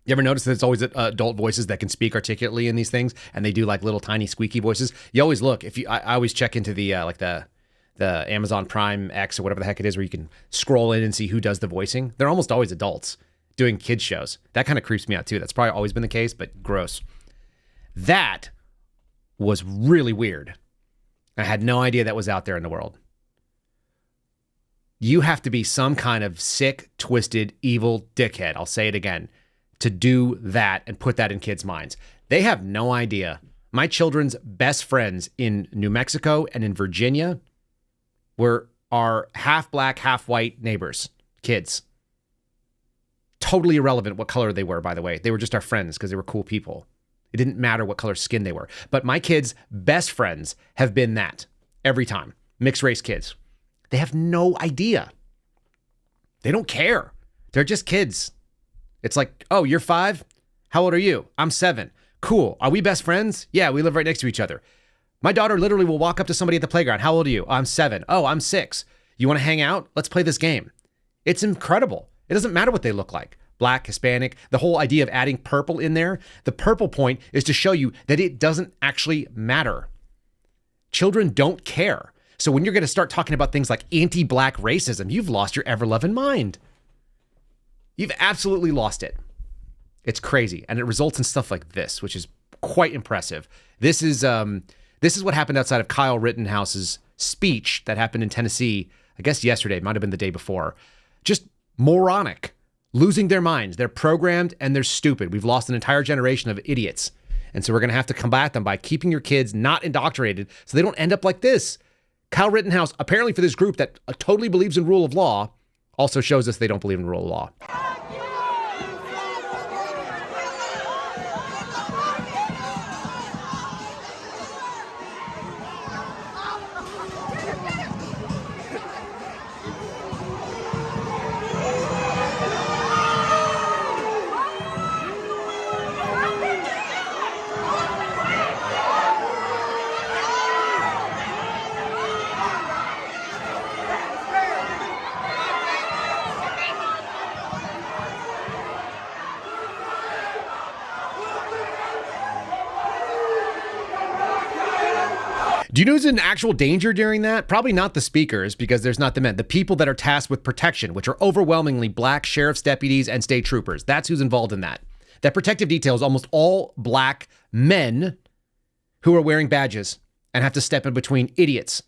You ever notice that it's always adult voices that can speak articulately in these things, and they do like little tiny squeaky voices? You always look. I always check into the the Amazon Prime X or whatever the heck it is, where you can scroll in and see who does the voicing. They're almost always adults doing kids shows. That kind of creeps me out too. That's probably always been the case, but gross. That was really weird. I had no idea that was out there in the world. You have to be some kind of sick, twisted, evil dickhead, I'll say it again, to do that and put that in kids' minds. They have no idea. My children's best friends in New Mexico and in Virginia were our half black, half white neighbors, kids. Totally irrelevant what color they were, by the way. They were just our friends because they were cool people. It didn't matter what color skin they were. But my kids' best friends have been that every time. Mixed race kids. They have no idea. They don't care. They're just kids. It's like, oh, you're 5? How old are you? I'm 7. Cool. Are we best friends? Yeah, we live right next to each other. My daughter literally will walk up to somebody at the playground. How old are you? I'm 7. Oh, I'm 6. You want to hang out? Let's play this game. It's incredible. It doesn't matter what they look like. Black, Hispanic, the whole idea of adding purple in there. The purple point is to show you that it doesn't actually matter. Children don't care. So when you're going to start talking about things like anti-black racism, you've lost your ever-loving mind. You've absolutely lost it. It's crazy. And it results in stuff like this, which is quite impressive. This is what happened outside of Kyle Rittenhouse's speech that happened in Tennessee, I guess yesterday, might have been the day before. Just moronic, losing their minds. They're programmed and they're stupid. We've lost an entire generation of idiots. And so we're going to have to combat them by keeping your kids not indoctrinated so they don't end up like this. Kyle Rittenhouse, apparently for this group that totally believes in rule of law, also shows us they don't believe in rule of law. Do you know who's in actual danger during that? Probably not the speakers, because there's not the men. The people that are tasked with protection, which are overwhelmingly black sheriff's deputies and state troopers. That's who's involved in that. That protective detail is almost all black men who are wearing badges and have to step in between idiots.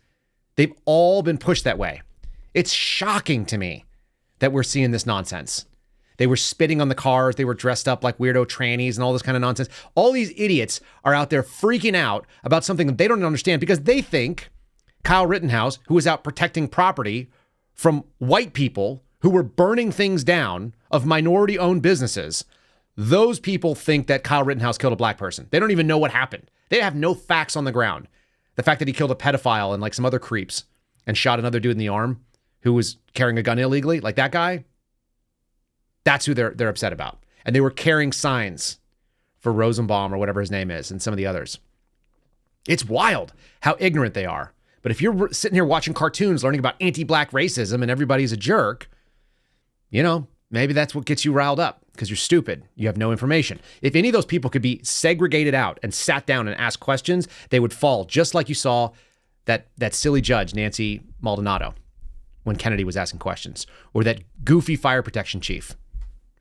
They've all been pushed that way. It's shocking to me that we're seeing this nonsense. They were spitting on the cars. They were dressed up like weirdo trannies and all this kind of nonsense. All these idiots are out there freaking out about something that they don't understand because they think Kyle Rittenhouse, who was out protecting property from white people who were burning things down of minority-owned businesses, those people think that Kyle Rittenhouse killed a black person. They don't even know what happened. They have no facts on the ground. The fact that he killed a pedophile and like some other creeps and shot another dude in the arm who was carrying a gun illegally, like that guy, that's who they're upset about. And they were carrying signs for Rosenbaum or whatever his name is and some of the others. It's wild how ignorant they are. But if you're sitting here watching cartoons, learning about anti-black racism and everybody's a jerk, you know, maybe that's what gets you riled up because you're stupid. You have no information. If any of those people could be segregated out and sat down and asked questions, they would fall, just like you saw that silly judge, Nancy Maldonado, when Kennedy was asking questions, or that goofy fire protection chief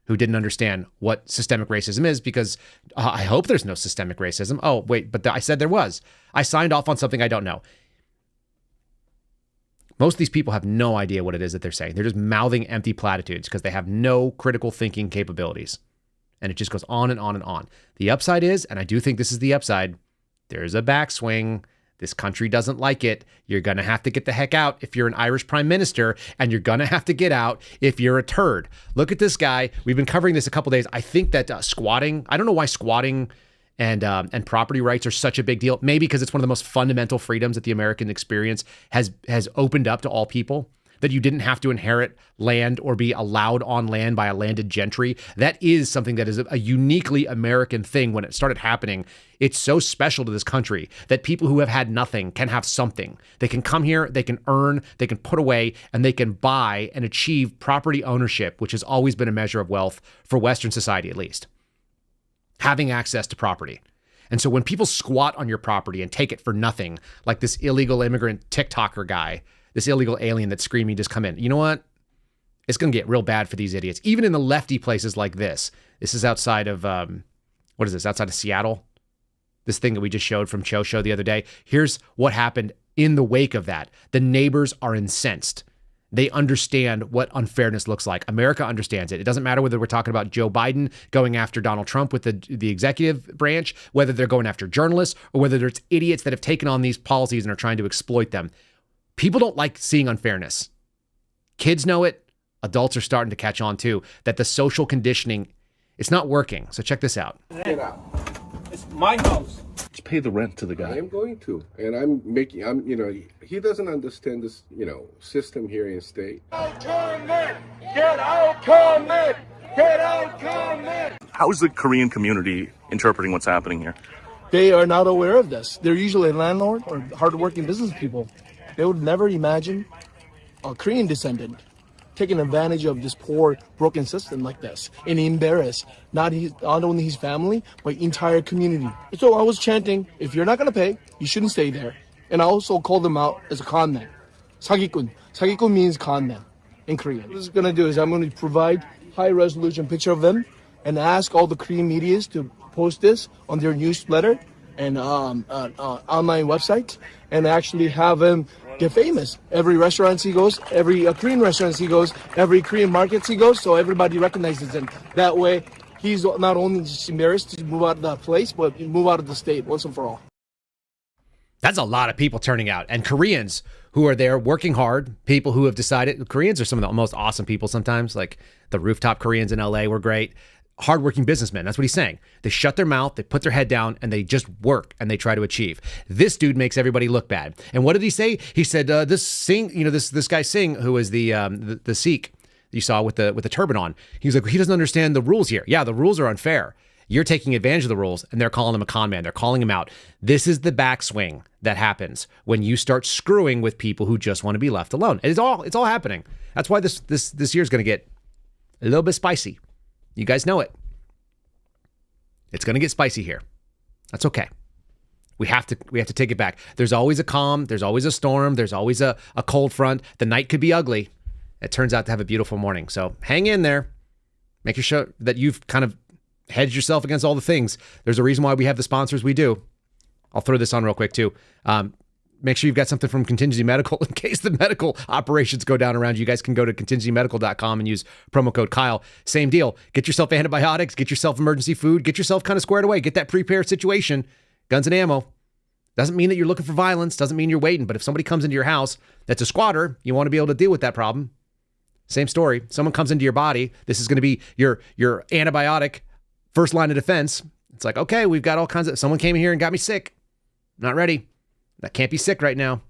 who didn't understand what systemic racism is because I hope there's no systemic racism. Oh, wait, but I said there was. I signed off on something I don't know. Most of these people have no idea what it is that they're saying. They're just mouthing empty platitudes because they have no critical thinking capabilities. And it just goes on and on and on. The upside is, and I do think this is the upside, there's a backswing. This country doesn't like it. You're going to have to get the heck out if you're an Irish prime minister, and you're going to have to get out if you're a turd. Look at this guy. We've been covering this a couple days. I think that squatting, I don't know why squatting and property rights are such a big deal. Maybe because it's one of the most fundamental freedoms that the American experience has opened up to all people, that you didn't have to inherit land or be allowed on land by a landed gentry. That is something that is a uniquely American thing. When it started happening, it's so special to this country that people who have had nothing can have something. They can come here, they can earn, they can put away, and they can buy and achieve property ownership, which has always been a measure of wealth for Western society, at least. Having access to property. And so when people squat on your property and take it for nothing, like this illegal immigrant TikToker guy, this illegal alien that's screaming, just come in. You know what? It's going to get real bad for these idiots. Even in the lefty places like this. This is outside of, what is this? Outside of Seattle? This thing that we just showed from Cho Show the other day. Here's what happened in the wake of that. The neighbors are incensed. They understand what unfairness looks like. America understands it. It doesn't matter whether we're talking about Joe Biden going after Donald Trump with the executive branch, whether they're going after journalists, or whether there's idiots that have taken on these policies and are trying to exploit them. People don't like seeing unfairness. Kids know it. Adults are starting to catch on too, that the social conditioning, it's not working. So check this out. Get out. It's my house. Just pay the rent to the guy. I am going to, and he doesn't understand this, system here in state. Get out, comment! Get out, comment! How is the Korean community interpreting what's happening here? They are not aware of this. They're usually a landlord or hardworking business people. They would never imagine a Korean descendant taking advantage of this poor, broken system like this and embarrass not only his family, but entire community. So I was chanting, if you're not going to pay, you shouldn't stay there. And I also called them out as a con man. 사기꾼. 사기꾼 means con man in Korean. What I'm going to do is I'm going to provide high-resolution picture of them and ask all the Korean medias to post this on their newsletter and online website and actually have him get famous. Every restaurant he goes, every Korean restaurant he goes, every Korean market he goes, so everybody recognizes him. That way, he's not only just embarrassed to move out of that place, but move out of the state once and for all. That's a lot of people turning out. And Koreans who are there working hard, people who have decided, Koreans are some of the most awesome people sometimes, like the rooftop Koreans in LA were great. Hardworking businessmen. That's what he's saying. They shut their mouth, they put their head down, and they just work and they try to achieve. This dude makes everybody look bad. And what did he say? He said, this guy Singh, who is the Sikh you saw with the turban on. He was like, he doesn't understand the rules here. Yeah, the rules are unfair. You're taking advantage of the rules, and they're calling him a con man. They're calling him out. This is the backswing that happens when you start screwing with people who just want to be left alone. It's all happening. That's why this year's going to get a little bit spicy. You guys know it. It's going to get spicy here. That's okay. We have to take it back. There's always a calm. There's always a storm. There's always a cold front. The night could be ugly. It turns out to have a beautiful morning. So hang in there. Make sure that you've kind of hedged yourself against all the things. There's a reason why we have the sponsors we do. I'll throw this on real quick too. Make sure you've got something from Contingency Medical in case the medical operations go down around you. You guys can go to contingencymedical.com and use promo code Kyle. Same deal. Get yourself antibiotics, get yourself emergency food, get yourself kind of squared away. Get that prepared situation, guns and ammo. Doesn't mean that you're looking for violence. Doesn't mean you're waiting. But if somebody comes into your house that's a squatter, you want to be able to deal with that problem. Same story. Someone comes into your body. This is going to be your antibiotic first line of defense. It's like, okay, we've got all kinds of, someone came in here and got me sick. Not ready. That can't be sick right now.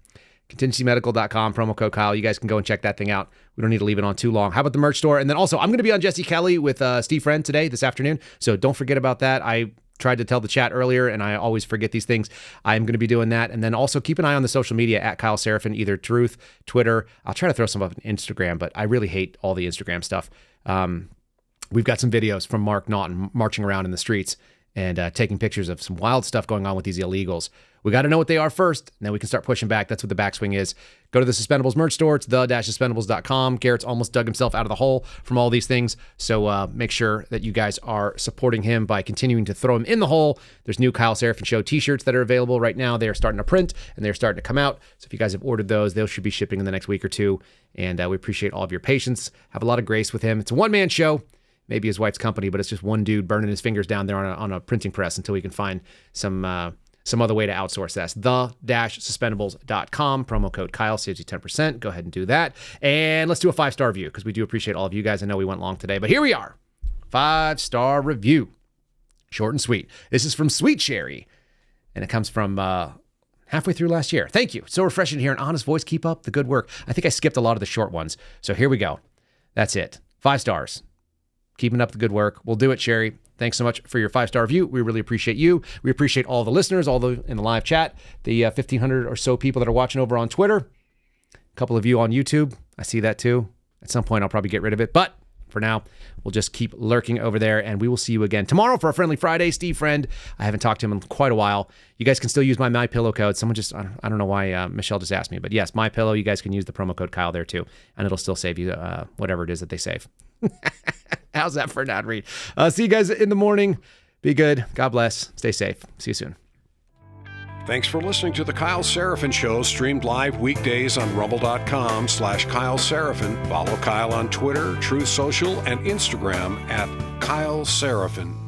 Contingencymedical.com, promo code Kyle. You guys can go and check that thing out. We don't need to leave it on too long. How about the merch store? And then also, I'm going to be on Jesse Kelly with Steve Friend today, this afternoon. So don't forget about that. I tried to tell the chat earlier, and I always forget these things. I'm going to be doing that. And then also keep an eye on the social media at Kyle Seraphin, either Truth, Twitter. I'll try to throw some up on Instagram, but I really hate all the Instagram stuff. We've got some videos from Mark Naughton marching around in the streets and taking pictures of some wild stuff going on with these illegals. We got to know what they are first, and then we can start pushing back. That's what the backswing is. Go to the Suspendables merch store. It's the-suspendables.com. Garrett's almost dug himself out of the hole from all these things, so make sure that you guys are supporting him by continuing to throw him in the hole. There's new Kyle Seraphin Show t-shirts that are available right now. They are starting to print, and they're starting to come out. So if you guys have ordered those, they should be shipping in the next week or two, and we appreciate all of your patience. Have a lot of grace with him. It's a one-man show. Maybe his wife's company, but it's just one dude burning his fingers down there on a printing press until we can find some other way to outsource that. The-suspendables.com. Promo code Kyle saves you 10%. Go ahead and do that. And let's do a 5-star review because we do appreciate all of you guys. I know we went long today, but here we are. 5-star review. Short and sweet. This is from Sweet Sherry, and it comes from halfway through last year. Thank you. So refreshing to hear an honest voice. Keep up the good work. I think I skipped a lot of the short ones. So here we go. That's it. 5 stars. Keeping up the good work. We'll do it, Sherry. Thanks so much for your 5-star review. We really appreciate you. We appreciate all the listeners, all the in the live chat, the 1,500 or so people that are watching over on Twitter. A couple of you on YouTube. I see that too. At some point, I'll probably get rid of it. But for now, we'll just keep lurking over there, and we will see you again tomorrow for a Friendly Friday. Steve Friend. I haven't talked to him in quite a while. You guys can still use my MyPillow code. Someone just, I don't know why Michelle just asked me, but yes, MyPillow. You guys can use the promo code Kyle there too, and it'll still save you whatever it is that they save. How's that for an ad read? See you guys in the morning. Be good. God bless. Stay safe. See you soon. Thanks for listening to the Kyle Seraphin Show, streamed live weekdays on rumble.com/Kyle Seraphin. Follow Kyle on Twitter, Truth Social, and Instagram at Kyle Seraphin.